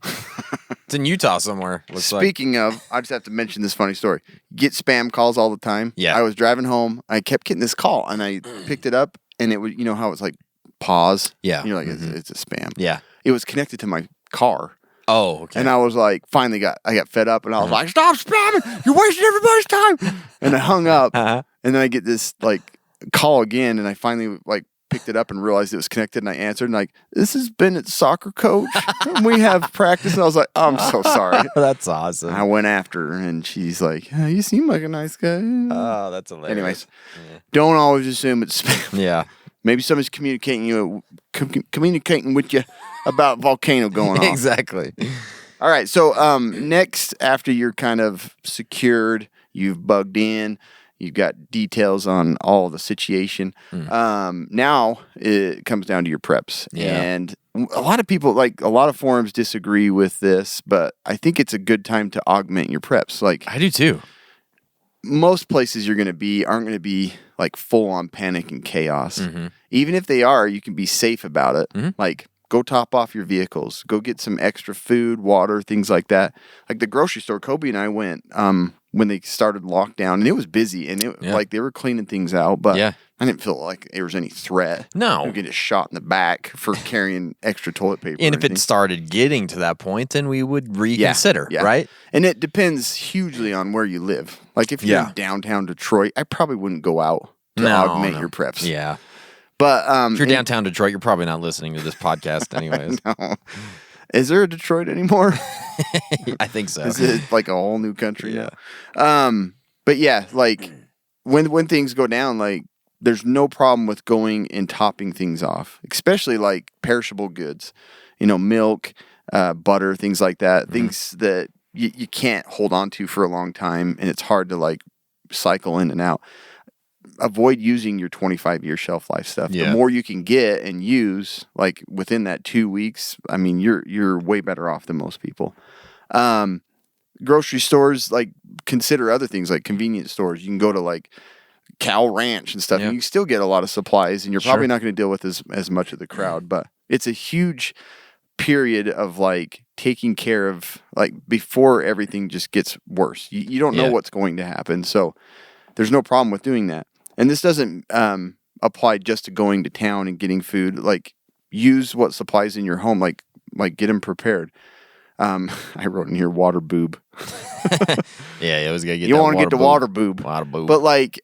It's in Utah somewhere. Speaking of, I just have to mention this funny story. Get spam calls all the time. Yeah. I was driving home. I kept getting this call, and I picked it up, and it was, you know how it's like pause? Yeah. And you're like, it's a spam. Yeah. It was connected to my car. Oh, okay. And I was like, I got fed up, and I was like, stop spamming! You're wasting everybody's time! And I hung up, and then I get this like call again, and I finally like picked it up and realized it was connected, and I answered, and like, this is Bennett's soccer coach, and we have practice, and I was like, I'm so sorry. That's awesome. I went after her, and she's like, you seem like a nice guy. Oh, that's hilarious. Anyways, don't always assume it's spam. Yeah. Maybe somebody's communicating with you about volcano going on. Exactly. All right. So next, after you're kind of secured, you've bugged in, you've got details on all the situation. Now it comes down to your preps. Yeah. And a lot of people, like a lot of forums disagree with this, but I think it's a good time to augment your preps. Like I do too. most places you're going to be aren't going to be like full on panic and chaos. Even if they are, you can be safe about it. Like go top off your vehicles, go get some extra food, water, things like that. Like the grocery store, Kobe and I went when they started lockdown, and it was busy, and it like they were cleaning things out, but I didn't feel like there was any threat. No. You get a shot in the back for carrying extra toilet paper. And if it started getting to that point, then we would reconsider, right? And it depends hugely on where you live. Like if you're in downtown Detroit, I probably wouldn't go out to augment your preps. Yeah. But if you're downtown Detroit, you're probably not listening to this podcast anyways. No. Is there a Detroit anymore? I think so. Is it like a whole new country now? But yeah, like when things go down, like there's no problem with going and topping things off, especially like perishable goods, milk, butter, things like that, things that you can't hold on to for a long time, and it's hard to like cycle in and out. Avoid using your 25-year shelf life stuff. The more you can get and use, like within that 2 weeks, I mean, you're way better off than most people. Grocery stores, like consider other things like convenience stores. You can go to like Cal Ranch and stuff, and you still get a lot of supplies, and you're probably not going to deal with as much of the crowd. But it's a huge period of like taking care of like before everything just gets worse. You don't know what's going to happen, so there's no problem with doing that. And this doesn't apply just to going to town and getting food. Like, use what supplies in your home. Like get them prepared. I wrote in here water boob. Yeah, it was gonna get. You want to get the water boob. Water boob. But like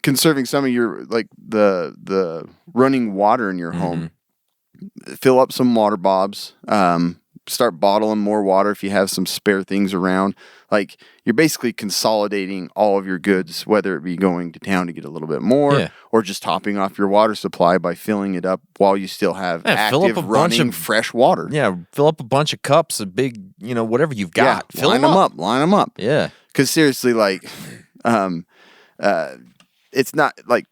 conserving some of your like the running water in your home. Fill up some water bobs. Start bottling more water if you have some spare things around. Like you're basically consolidating all of your goods, whether it be going to town to get a little bit more or just topping off your water supply by filling it up while you still have active running fresh water. Yeah, fill up a bunch of cups, a big, whatever you've got. Fill line them up. Line them up. Yeah. Because seriously, like, it's not like,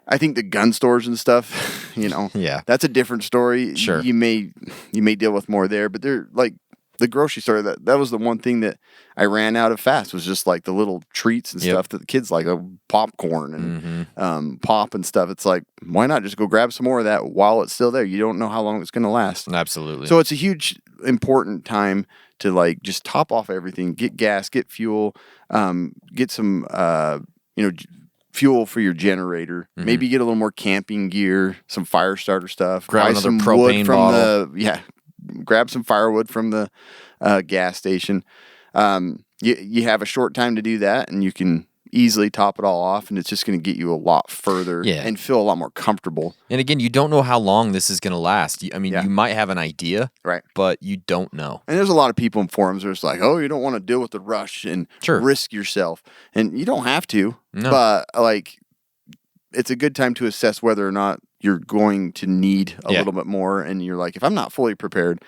I think the gun stores and stuff, that's a different story. Sure. You may deal with more there, but they're like the grocery store. That was the one thing that I ran out of fast was just like the little treats and stuff that the kids like, popcorn and pop and stuff. It's like, why not just go grab some more of that while it's still there? You don't know how long it's going to last. Absolutely. So it's a huge, important time to like just top off everything, get gas, get fuel, get some, fuel for your generator. Maybe get a little more camping gear, some fire starter stuff. Grab buy another some propane wood from bottle. grab some firewood from the gas station. You have a short time to do that, and you can easily top it all off, and it's just going to get you a lot further and feel a lot more comfortable. And again, you don't know how long this is going to last. I mean, you might have an idea, right? But you don't know. And there's a lot of people in forums where it's like, oh, you don't want to deal with the rush and risk yourself. And you don't have to, but like it's a good time to assess whether or not you're going to need a little bit more. And you're like, if I'm not fully prepared,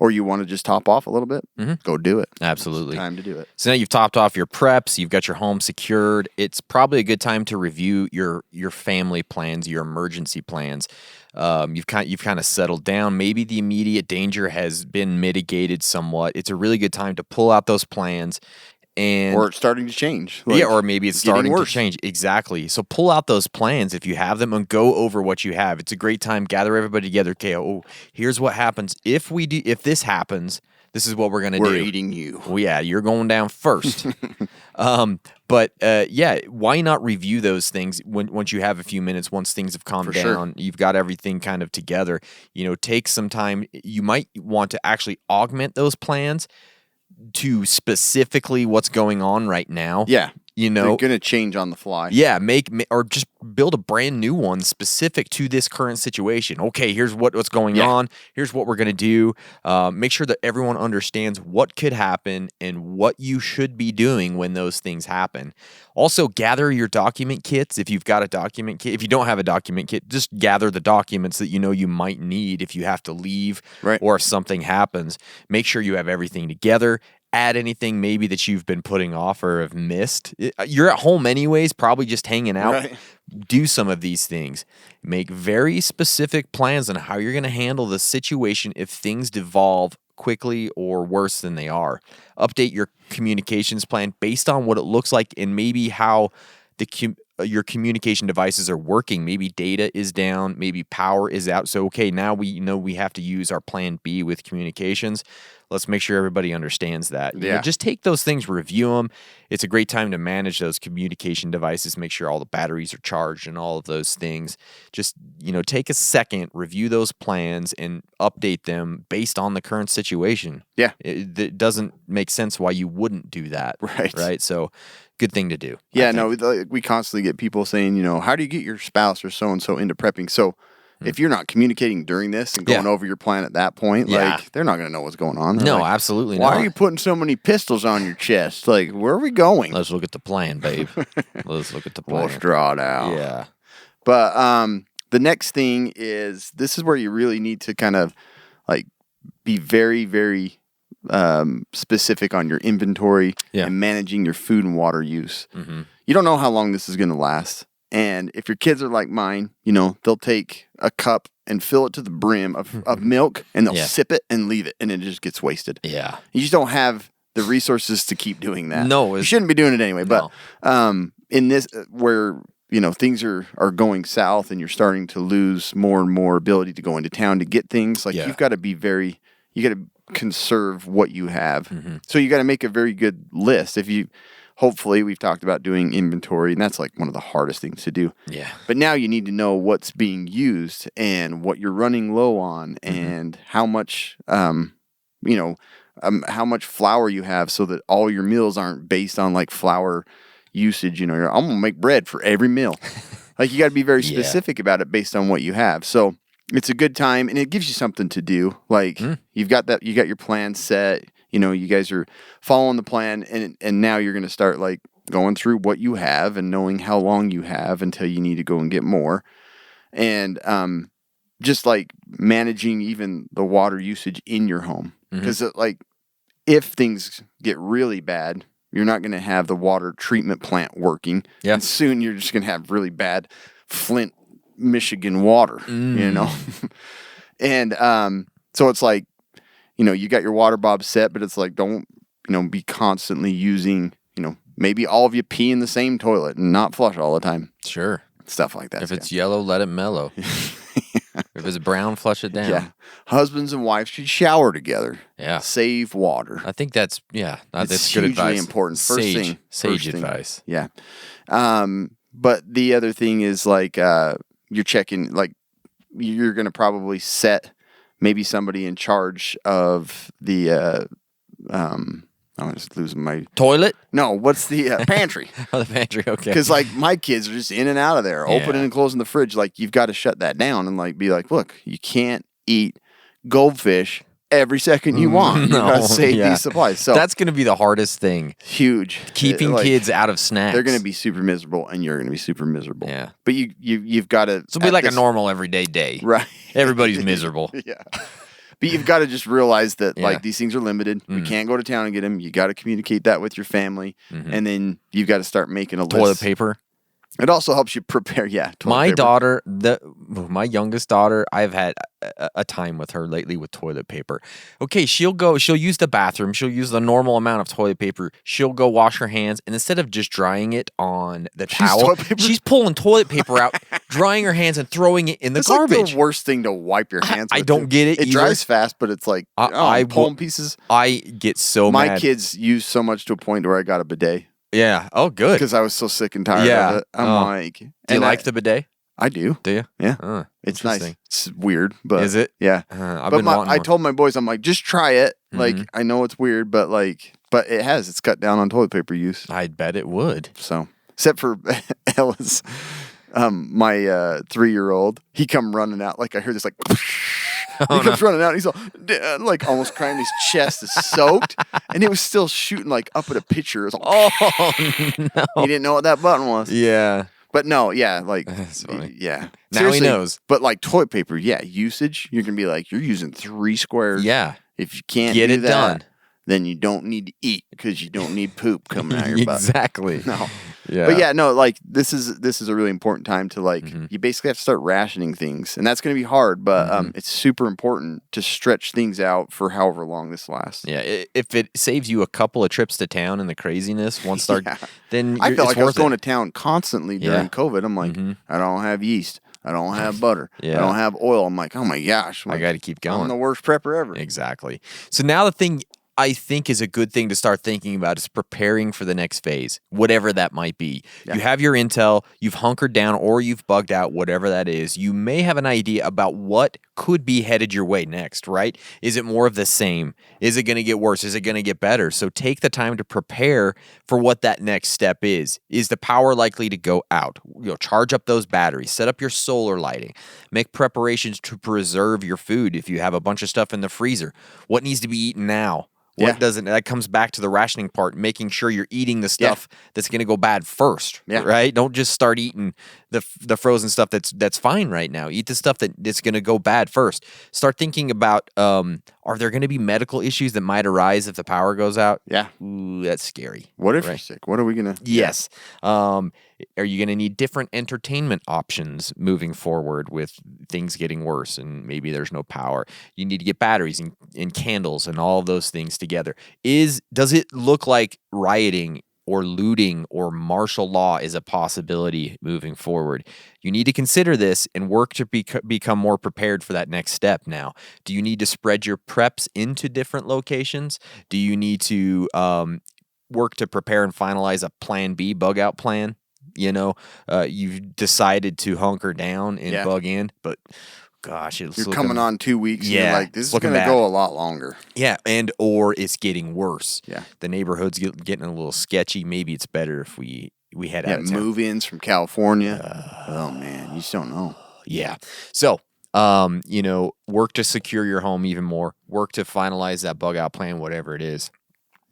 or you want to just top off a little bit, go do it. Absolutely. It's time to do it. So now you've topped off your preps, you've got your home secured. It's probably a good time to review your family plans, your emergency plans. You've kind of settled down. Maybe the immediate danger has been mitigated somewhat. It's a really good time to pull out those plans. Or it's starting to change. Or maybe it's starting to worse. change. Exactly. So pull out those plans if you have them and go over what you have. It's a great time. Gather everybody together. Okay, here's what happens if this happens. This is what we're gonna do. We're eating you. Well, yeah, you're going down first. But why not review those things once you have a few minutes? Once things have calmed down, you've got everything kind of together. Take some time. You might want to actually augment those plans to specifically what's going on right now. Yeah. They're going to change on the fly. Yeah, or just build a brand new one specific to this current situation. Okay, here's what's going on. Here's what we're going to do. Make sure that everyone understands what could happen and what you should be doing when those things happen. Also, gather your document kits. If you've got a document kit, if you don't have a document kit, just gather the documents that you might need if you have to leave or if something happens. Make sure you have everything together. Add anything maybe that you've been putting off or have missed. You're at home anyways, probably just hanging out. Right. Do some of these things. Make very specific plans on how you're going to handle the situation if things devolve quickly or worse than they are. Update your communications plan based on what it looks like and maybe how your communication devices are working. Maybe data is down, maybe power is out. So, okay, now we know we have to use our plan B with communications. Let's make sure everybody understands that. Just take those things, review them. It's a great time to manage those communication devices, make sure all the batteries are charged and all of those things. Just, take a second, review those plans and update them based on the current situation. Yeah. It doesn't make sense why you wouldn't do that. Right. So good thing to do. Yeah, no, we constantly get people saying, how do you get your spouse or so-and-so into prepping? So if you're not communicating during this and going over your plan at that point, they're not going to know what's going on. They're Absolutely not. Why are you putting so many pistols on your chest? Where are we going? Let's look at the plan, babe. Let's look at the plan. We'll draw it out. Yeah. But the next thing is, this is where you really need to kind of be very, very specific on your inventory and managing your food and water use. Mm-hmm. You don't know how long this is going to last. And if your kids are like mine, they'll take a cup and fill it to the brim of milk and they'll sip it and leave it and it just gets wasted. Yeah. You just don't have the resources to keep doing that. No. You shouldn't be doing it anyway. No. But in this, where, things are going south and you're starting to lose more and more ability to go into town to get things, you've got to be you got to conserve what you have. Mm-hmm. So you got to make a very good list. Hopefully, we've talked about doing inventory, and that's one of the hardest things to do. Yeah. But now you need to know what's being used and what you're running low on, and how much, how much flour you have, so that all your meals aren't based on flour usage. I'm gonna make bread for every meal. You got to be very specific about it based on what you have. So it's a good time, and it gives you something to do. You got your plan set. You guys are following the plan, and now you're going to start going through what you have and knowing how long you have until you need to go and get more. And just managing even the water usage in your home. Because if things get really bad, you're not going to have the water treatment plant working. Yeah. And soon you're just going to have really bad Flint, Michigan water, And so it's you got your water bob set, but it's don't, be constantly using, maybe all of you pee in the same toilet and not flush all the time. Sure. Stuff like that. If it's yellow, let it mellow. If it's brown, flush it down. Yeah. Husbands and wives should shower together. Yeah. Save water. I think that's it's good hugely advice. Important. Sage advice. Yeah. But the other thing is you're checking, you're going to probably set maybe somebody in charge of the, I'm just losing my... Toilet? No, what's the pantry? The pantry, okay. Because, my kids are just in and out of there, opening and closing the fridge. You've got to shut that down and, be look, you can't eat goldfish every second you want. You got to save these supplies. So that's going to be the hardest thing. Huge. Keeping kids out of snacks. They're going to be super miserable, and you're going to be super miserable. Yeah. But you've got to... So it'll be a normal everyday day. Right. Everybody's miserable. Yeah. But you've got to just realize that Yeah. like these things are limited. We can't go to town and get them. You got to communicate that with your family, and then you've got to start making a Toilet list. paper. It also helps you prepare. Yeah, toilet My paper. daughter, my youngest daughter, I've had a time with her lately with toilet paper. Okay, she'll use the bathroom, she'll use the normal amount of toilet paper, she'll go wash her hands, and instead of just drying it on the towel, toilet paper? she's pulling toilet paper out, drying her hands, and throwing it in the It's garbage. like the worst thing to wipe your hands with. I don't too. get it It either. dries fast, but it's like I pulling pieces. I get so My mad. kids use so much to a point where I got a bidet Yeah. Oh, good. because I was so sick and tired Yeah. of it. I'm Oh. like, Do you and like the bidet? I do. Do you? Yeah. It's nice. interesting. It's weird, but Is it? Yeah. I've But been wanting I one. told my boys, I'm like, just try it. Like, Mhm. I know it's weird, but it's cut down on toilet paper use. I bet it would. So, except for Ella's, my 3-year-old, he come running out. Like I heard this, like, he comes running out. And he's all, like, almost crying. His chest is soaked, and it was still shooting like up at a pitcher. It was all, Oh no. he didn't know what that button was. Yeah. But no, yeah, like, That's funny. yeah. Now he Seriously, knows. But like toilet paper, yeah, usage, you're gonna be like, you're using 3 squares. Yeah. If you can't Get do it that, done. then you don't need to eat because you don't need poop coming out of your butt. Exactly. No. Yeah. But yeah, no, like this is a really important time to like Mm-hmm. you basically have to start rationing things, and that's going to be hard. But Mm-hmm. it's super important to stretch things out for however long this lasts. Yeah. If it saves you a couple of trips to town and the craziness, once start, Yeah. then I felt it's like I was worth going it. to town constantly during Yeah. COVID. I'm like, I don't have yeast, I don't have butter, Yeah. I don't have oil. I'm like, oh my gosh, I got to keep going. I'm the worst prepper ever. Exactly. So now the thing I think is a good thing to start thinking about is preparing for the next phase, whatever that might be. Yeah. You have your intel, you've hunkered down, or you've bugged out, whatever that is. You may have an idea about what could be headed your way next, right? Is it more of the same? Is it going to get worse? Is it going to get better? So take the time to prepare for what that next step is. Is the power likely to go out? Charge up those batteries, set up your solar lighting, make preparations to preserve your food if you have a bunch of stuff in the freezer. What needs to be eaten now? What Yeah. doesn't? That comes back to the rationing part, making sure you're eating the stuff that's going to go bad first, Yeah. right? Don't just start eating the frozen stuff that's fine right now. Eat the stuff that's going to go bad first. Start thinking about, are there going to be medical issues that might arise if the power goes out? Yeah. Ooh, that's scary. What if Right. you're sick? What are we gonna? Yes. Are you going to need different entertainment options moving forward with things getting worse and maybe there's no power? You need to get batteries and candles and all of those things together. Does it look like rioting or looting or martial law is a possibility moving forward? You need to consider this and work to become more prepared for that next step now. Do you need to spread your preps into different locations? Do you need to work to prepare and finalize a plan B bug out plan? You've decided to hunker down and Yeah. bug in, but gosh, it's You're looking, coming on 2 weeks. And Yeah, you're like, this it's is looking gonna bad. go a lot longer. Yeah, or it's getting worse. Yeah. The neighborhood's getting a little sketchy. Maybe it's better if we head Yeah, out of town. move-ins from California. Oh man, you just don't know. Yeah. So, work to secure your home even more. Work to finalize that bug out plan, whatever it is.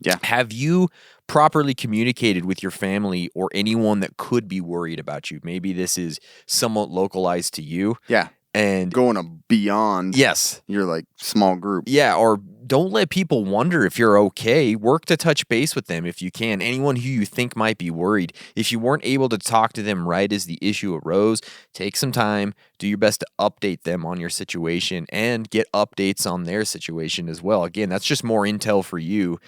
Yeah. Have you properly communicated with your family or anyone that could be worried about you? Maybe this is somewhat localized to you. Yeah, And going beyond. yes. Your like small group. Yeah, or don't let people wonder if you're okay. Work to touch base with them if you can. Anyone who you think might be worried. If you weren't able to talk to them right as the issue arose, take some time, do your best to update them on your situation and get updates on their situation as well. Again, that's just more intel for you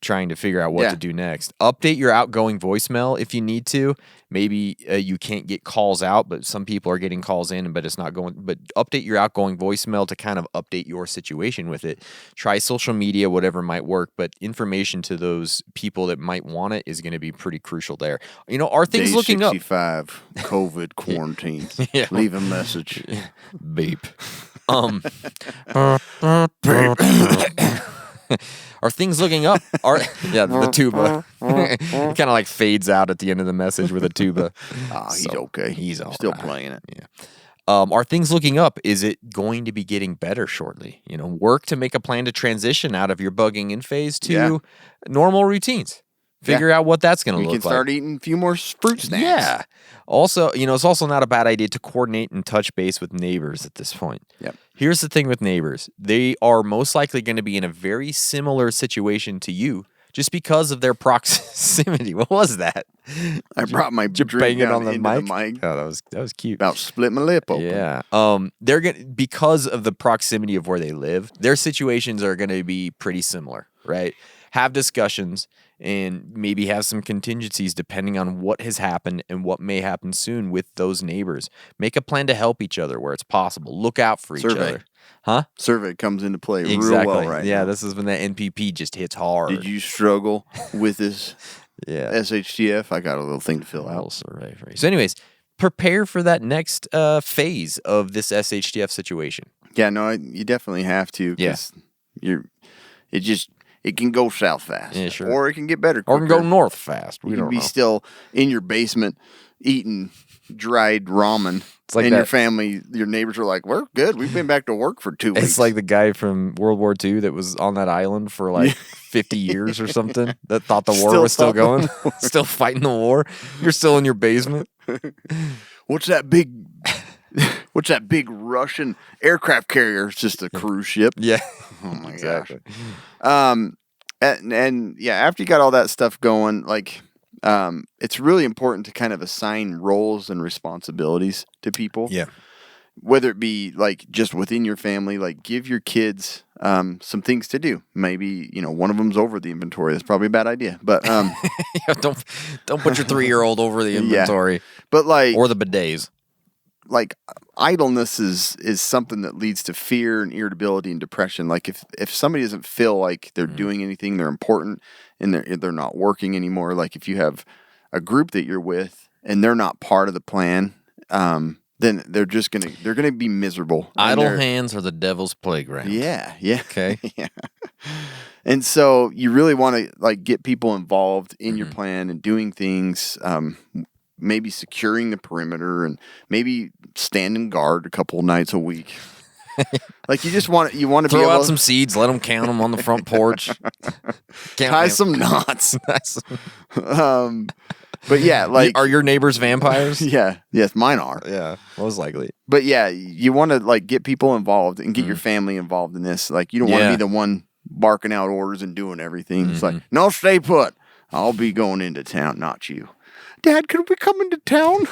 trying to figure out what Yeah. to do next. Update your outgoing voicemail if you need to. Maybe you can't get calls out, but some people are getting calls in, but it's not going. But update your outgoing voicemail to kind of update your situation with it. Try social media, whatever might work, but information to those people that might want it is going to be pretty crucial there. Are things Day looking up? 65, COVID quarantine. Yeah. Leave a message. Beep. Are things looking up? The tuba. It kind of like fades out at the end of the message with a tuba. He's okay. He's all still right. playing it. Yeah. Are things looking up? Is it going to be getting better shortly? Work to make a plan to transition out of your bugging in phase to Yeah. normal routines. Figure out what that's going to You look can like. start eating a few more fruit snacks. Yeah. Also, it's also not a bad idea to coordinate and touch base with neighbors at this point. Yep. Here's the thing with neighbors. They are most likely going to be in a very similar situation to you just because of their proximity. What was that? I brought my Did you drink bang it down on the into mic? Oh, that was cute. About split my lip open. Yeah. They're gonna, because of the proximity of where they live, their situations are gonna be pretty similar, right? Have discussions and maybe have some contingencies depending on what has happened and what may happen soon with those neighbors. Make a plan to help each other where it's possible. Look out for each Survey. other. Huh? Survey comes into play Exactly. real well right yeah, now. this is when the NPP just hits hard. Did you struggle with this Yeah. SHTF? I got a little thing to fill Little out. survey for you. So, anyways, prepare for that next phase of this SHTF situation. Yeah, no, you definitely have to. Yeah. 'Cause it can go south fast. Yeah, sure. Or it can get better Or quicker. can go north fast. We You don't can be know. still in your basement eating dried ramen. It's like and your that- family, your neighbors are like, we're good. We've been back to work for 2 weeks. It's like the guy from World War II that was on that island for like 50 years or something that thought the war Still was still thought the going, still fighting the war. You're still in your basement. What's that big Russian aircraft carrier? It's just a cruise ship. Yeah. Oh my Exactly. gosh. And yeah, after you got all that stuff going, like, it's really important to kind of assign roles and responsibilities to people. Yeah. Whether it be like just within your family, like give your kids some things to do. Maybe, one of them's over the inventory. That's probably a bad idea. But Yeah, don't put your 3-year-old over the inventory but like or the bidets. like idleness is something that leads to fear and irritability and depression. Like if somebody doesn't feel like they're doing anything, they're important, and they're not working anymore. Like if you have a group that you're with and they're not part of the plan, then they're gonna be miserable. Idle And they're- hands are the devil's playground. Yeah. Okay. Yeah. And so you really want to like get people involved in your Mm-hmm. plan and doing things, maybe securing the perimeter and maybe standing guard a couple of nights a week. Like you want to be Throw able out to some seeds, let them count them on the front porch. tie some knots. Are But yeah, like your neighbors vampires? yeah, yes, mine are. Yeah, most likely. But yeah, you want to like get people involved and get your family involved in this. Like you don't want to Mm. Yeah. be the one barking out orders and doing everything. It's Mm-hmm. like, no, stay put. I'll be going into town, not you. Dad, could we come into town?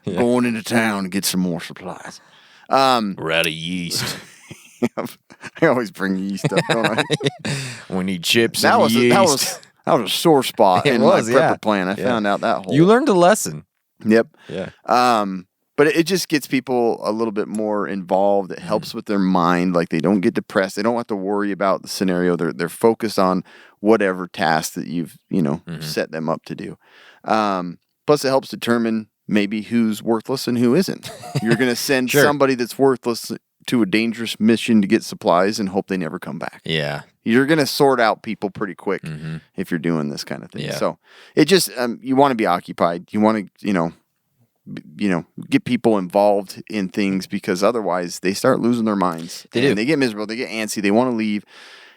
Going into town to get some more supplies. We're out of yeast. I always bring yeast up, don't I? We need chips that and was yeast. that was a sore spot It in was, my yeah. prepper plan. I Yeah. found out that whole. You learned a lesson. Yep. Yeah. But it just gets people a little bit more involved. It helps with their mind. Like they don't get depressed. They don't have to worry about the scenario. They're focused on whatever task that you've set them up to do. Plus, it helps determine maybe who's worthless and who isn't. You're going to send Sure. somebody that's worthless to a dangerous mission to get supplies and hope they never come back. Yeah. You're going to sort out people pretty quick if you're doing this kind of thing. Yeah. So it just you want to be occupied. You want to get people involved in things because otherwise they start losing their minds. They do. They get miserable. They get antsy. They want to leave,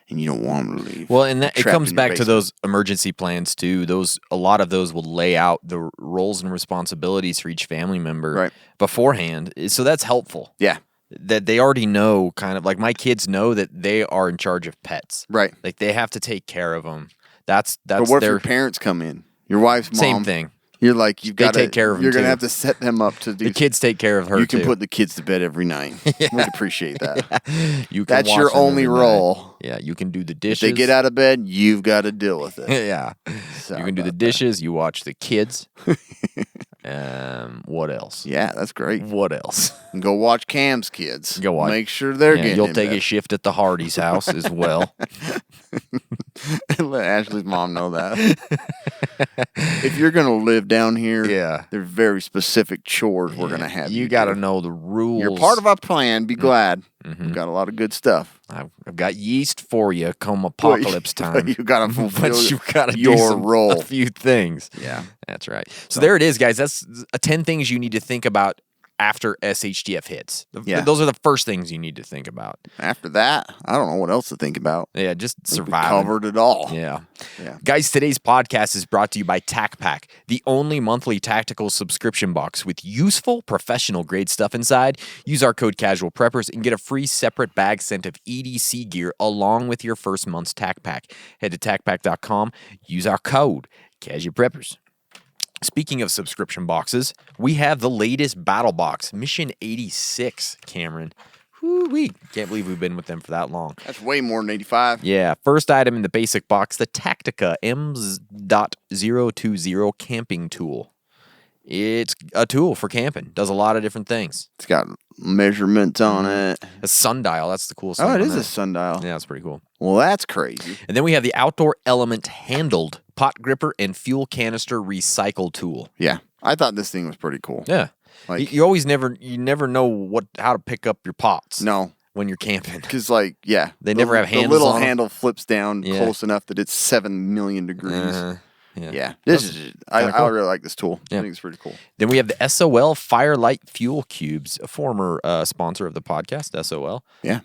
and you don't want them to leave. Well, and it Trapped comes in your back to basement. those emergency plans too. A lot of those will lay out the roles and responsibilities for each family member Right. beforehand. So that's helpful. Yeah. That they already know, kind of like my kids know that they are in charge of pets. Right. Like they have to take care of them. That's But what if their your parents come in? Your wife's mom. same thing. You're like you've They got to take care of 'em, You're gonna too. have to set them up to do. The kids take care of her You can too. put the kids to bed every night. We'd appreciate that. You can That's watch your them only every night. role. Yeah, you can do the If dishes. they get out of bed, you've got to deal with it. Yeah, Sorry you can do the about dishes. You watch the kids. What else? Yeah, that's great. What else? And go watch Cam's kids. Go watch- Make sure they're Yeah, getting. you'll in take bed. a shift at the Hardy's house as well. Let Ashley's mom know that. If you're gonna live down here, Yeah. there's very specific chores we're gonna have. You got to do. know the rules. You're part of our plan. Be glad. We've got a lot of good stuff. I've got yeast for you come apocalypse time. You gotta fulfill But you got to your do some, role. a few things. Yeah. That's right. So there it is, guys. That's 10 things you need to think about after SHTF hits. Yeah. Those are the first things you need to think about. After that, I don't know what else to think about. Yeah, just We survive. covered it all. Yeah. Yeah. Guys, today's podcast is brought to you by TacPack, the only monthly tactical subscription box with useful professional grade stuff inside. Use our code Casual Preppers and get a free separate bag sent of EDC gear along with your first month's TacPack. Head to TacPack.com. Use our code Casual Preppers. Speaking of subscription boxes, we have the latest battle box, Mission 86, Cameron. Woo-wee. Can't believe we've been with them for that long. That's way more than 85. Yeah, first item in the basic box, the Tactica M.020 camping tool. It's a tool for camping. Does a lot of different things. It's got measurements on it. A sundial, that's the coolest thing. Oh, it on is that. a sundial. Yeah, that's pretty cool. Well, that's crazy. And then we have the Outdoor Element handled pot gripper and fuel canister recycle tool. Yeah. I thought this thing was pretty cool. Yeah. Like- you always never know how to pick up your pots. No. When you're camping. Because, like, yeah. They never have The handles little on 'em. handle flips down Yeah. close enough that it's 7 million degrees. Yeah. This is. I cool. really like this tool. Yeah. I think it's pretty cool. Then we have the SOL Firelight Fuel Cubes, a former sponsor of the podcast, SOL. Yeah.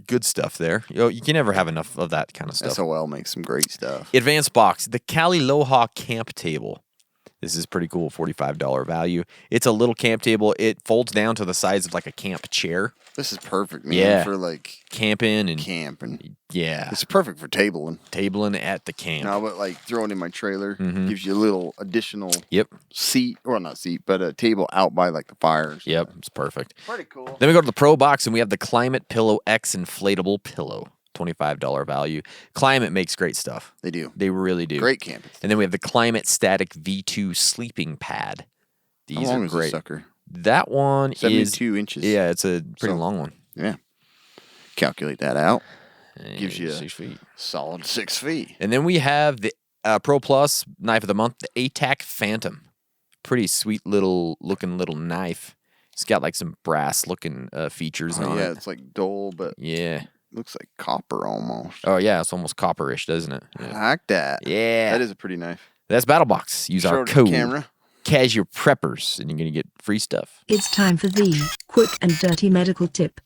Good stuff there. You can never have enough of that kind of stuff. SOL makes some great stuff. Advanced box, the Cali Loha camp table. This is pretty cool, $45 value. It's a little camp table. It folds down to the size of like a camp chair. This is perfect, man, Yeah. for like Camping and camping. yeah, It's perfect for tabling. tabling at the camp. No, but like throwing in my trailer Mm-hmm. gives you a little additional Yep, seat, or not seat, but a table out by like the fire. and stuff. yep, it's perfect. Pretty cool. Then we go to the Pro Box and we have the Climate Pillow X inflatable pillow, $25 value. Climate makes great stuff. They do. They really do. Great camping. And then we have the Climate Static V2 sleeping pad. These How long are is great. this sucker? That one 72 is inches. Yeah, it's a pretty So- long one. Yeah. Calculate that out. Gives you 6 feet. solid 6 feet. And then we have the Pro Plus knife of the month, the ATAC Phantom. Pretty sweet looking little knife. It's got like some brass looking features Oh, on yeah, it. it's like dull, but Yeah. looks like copper almost. Oh yeah, it's almost copperish, doesn't it? I Yeah. like that. Yeah. That is a pretty knife. That's BattleBox. Use Show our it to the code camera. Casual Preppers, and you're gonna get free stuff. It's time for the quick and dirty medical tip.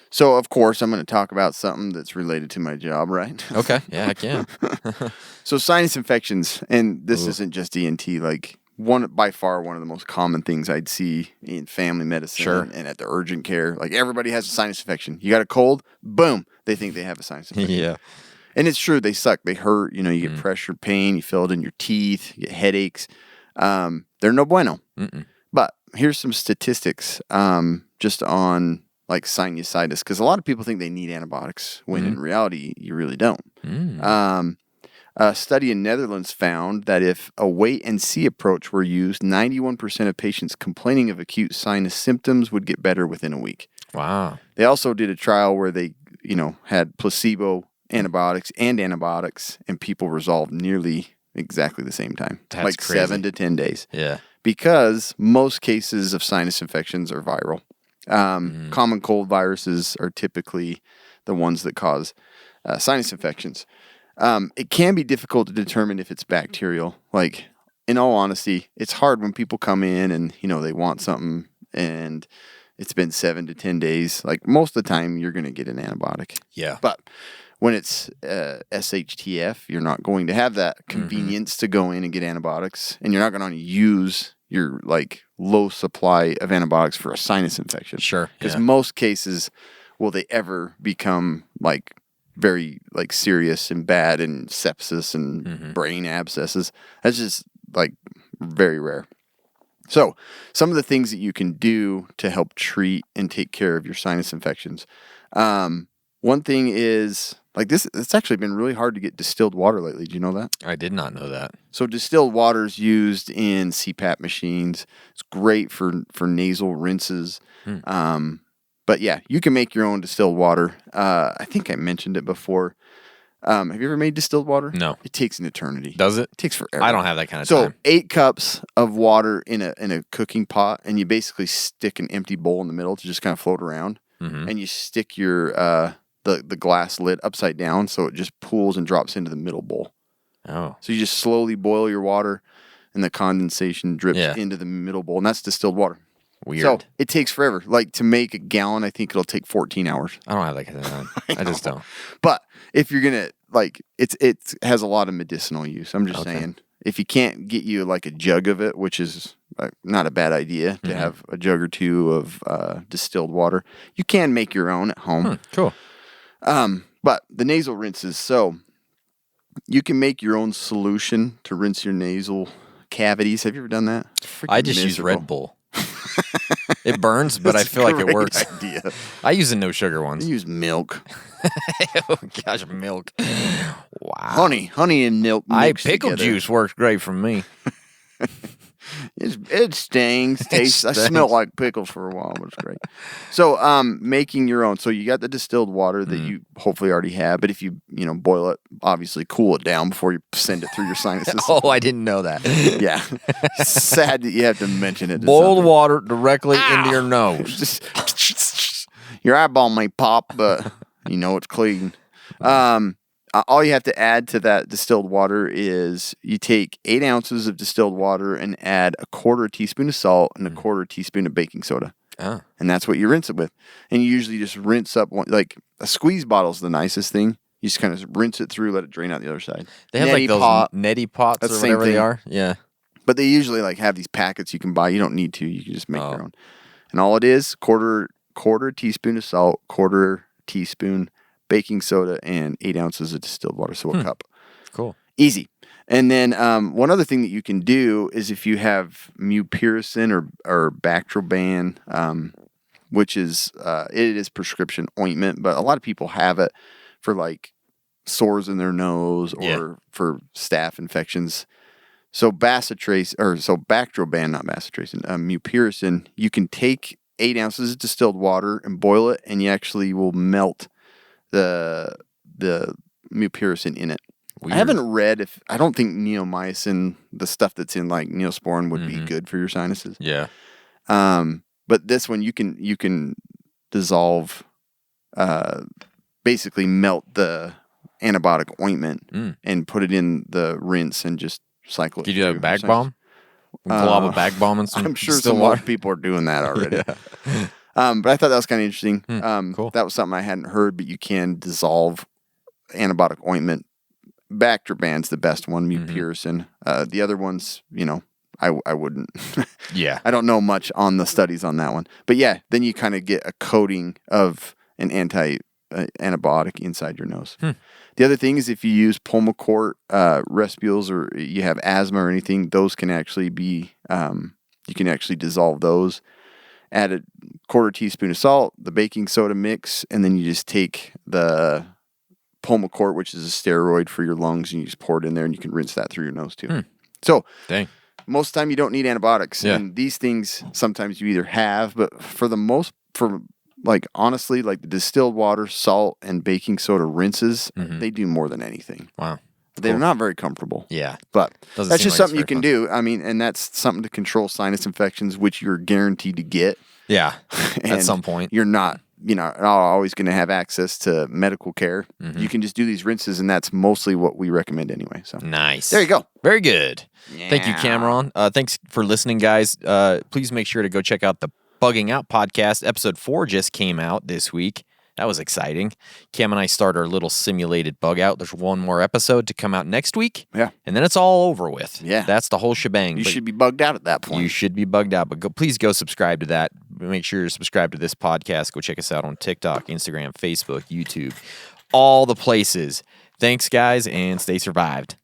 So, of course, I'm going to talk about something that's related to my job, right? Okay. Yeah, I can. So, sinus infections, and this isn't just ENT, like by far one of the most common things I'd see in family medicine Sure. and at the urgent care. Like everybody has a sinus infection. You got a cold, boom, they think they have a sinus infection. Yeah. And it's true, they suck, they hurt. You know, you get pressure, pain, you feel it in your teeth, you get headaches. They're no bueno. But here's some statistics just on like sinusitis, because a lot of people think they need antibiotics when in reality you really don't. A study in Netherlands found that if a wait and see approach were used, 91% of patients complaining of acute sinus symptoms would get better within a week. Wow. They also did a trial where they, had placebo antibiotics, and people resolved nearly exactly the same time. That's like crazy. 7 to 10 days. Yeah. Because most cases of sinus infections are viral. Common cold viruses are typically the ones that cause sinus infections. It can be difficult to determine if it's bacterial. Like, in all honesty, it's hard when people come in and, they want something and it's been 7 to 10 days. Like, most of the time, you're going to get an antibiotic. Yeah. But when it's SHTF, you're not going to have that convenience to go in and get antibiotics, and you're not going to use your low supply of antibiotics for a sinus infection. Sure. Because Yeah. most cases, will they ever become very serious and bad and sepsis and brain abscesses? That's just very rare. So some of the things that you can do to help treat and take care of your sinus infections. One thing is this. It's actually been really hard to get distilled water lately. Do you know that? I did not know that. So distilled water is used in CPAP machines. It's great for nasal rinses. But yeah, you can make your own distilled water. I think I mentioned it before. Have you ever made distilled water? No. It takes an eternity. Does it? It takes forever. I don't have that kind of So time. 8 cups of water in a cooking pot, and you basically stick an empty bowl in the middle to just kind of float around, and you stick your the glass lid upside down so it just pools and drops into the middle bowl. Oh. So you just slowly boil your water, and the condensation drips Yeah. into the middle bowl, and that's distilled water. Weird. So it takes forever. Like to make a gallon, I think it'll take 14 hours. I don't have that kind of time. I just don't. But if you're gonna like, it has a lot of medicinal use. I'm just saying, if you can't get you like a jug of it, which is not a bad idea to have a jug or two of distilled water, you can make your own at home. Cool. But the nasal rinses, so you can make your own solution to rinse your nasal cavities. Have you ever done that? I just use Red Bull. It burns, but I feel like it works. Idea. I use the no sugar ones. You use milk. Oh gosh, milk. Wow. Honey and milk. Pickle juice works great for me. It stings. Tastes. I smelled like pickles for a while, but it's great. So, making your own. So you got the distilled water that you hopefully already have, but if you boil it, obviously cool it down before you send it through your sinuses. Oh, I didn't know that. Yeah, sad that you have to mention it. Boiled water directly into your nose. Just, your eyeball may pop, but it's clean. All you have to add to that distilled water is you take 8 ounces of distilled water and add a quarter teaspoon of salt and a quarter teaspoon of baking soda. Oh. And that's what you rinse it with. And you usually just rinse up like a squeeze bottle is the nicest thing. You just kind of rinse it through, let it drain out the other side. They have like those neti pots or whatever they are. Yeah. But they usually like have these packets you can buy. You don't need to. You can just make your own. And all it is, quarter teaspoon of salt, quarter teaspoon baking soda, and 8 ounces of distilled water, so a cup. Cool. Easy. And then one other thing that you can do is if you have mupirocin or Bactroban, which is it is prescription ointment, but a lot of people have it for like sores in their nose or for staph infections. So Bactroban, not bacitracin, mupirocin, you can take 8 ounces of distilled water and boil it, and you actually will melt the mupirocin in it. Weird. I haven't read I don't think neomycin, the stuff that's in like Neosporin, would be good for your sinuses. Yeah. But this one you can dissolve, basically melt the antibiotic ointment and put it in the rinse and just cycle it. Did you do a bag bomb? Glob a bag bomb and some I'm sure some more people are doing that already. But I thought that was kind of interesting. Cool. That was something I hadn't heard, but you can dissolve antibiotic ointment. Bactroban's the best one, mupirocin. The other ones, I wouldn't. Yeah. I don't know much on the studies on that one. But yeah, then you kind of get a coating of an antibiotic inside your nose. The other thing is if you use Pulmicort respules or you have asthma or anything, those can actually be, you can actually dissolve those. Add a quarter teaspoon of salt, the baking soda mix, and then you just take the Pulmicort, which is a steroid for your lungs, and you just pour it in there, and you can rinse that through your nose too. So, most of the time you don't need antibiotics, and these things sometimes you either have, but honestly, like the distilled water, salt, and baking soda rinses, they do more than anything. Wow. They're not very comfortable. Yeah. But Doesn't that's seem just like something you can do. I mean, and that's something to control sinus infections, which you're guaranteed to get. Yeah. At And some point. You're not always going to have access to medical care. You can just do these rinses, and that's mostly what we recommend anyway. So nice. There you go. Very good. Thank you, Cameron. Thanks for listening, guys. Please make sure to go check out the Bugging Out podcast. Episode 4 just came out this week. That was exciting. Cam and I start our little simulated bug out. There's one more episode to come out next week. Yeah. And then it's all over with. Yeah. That's the whole shebang. You should be bugged out at that point. You should be bugged out. But please go subscribe to that. Make sure you're subscribed to this podcast. Go check us out on TikTok, Instagram, Facebook, YouTube, all the places. Thanks, guys, and stay survived.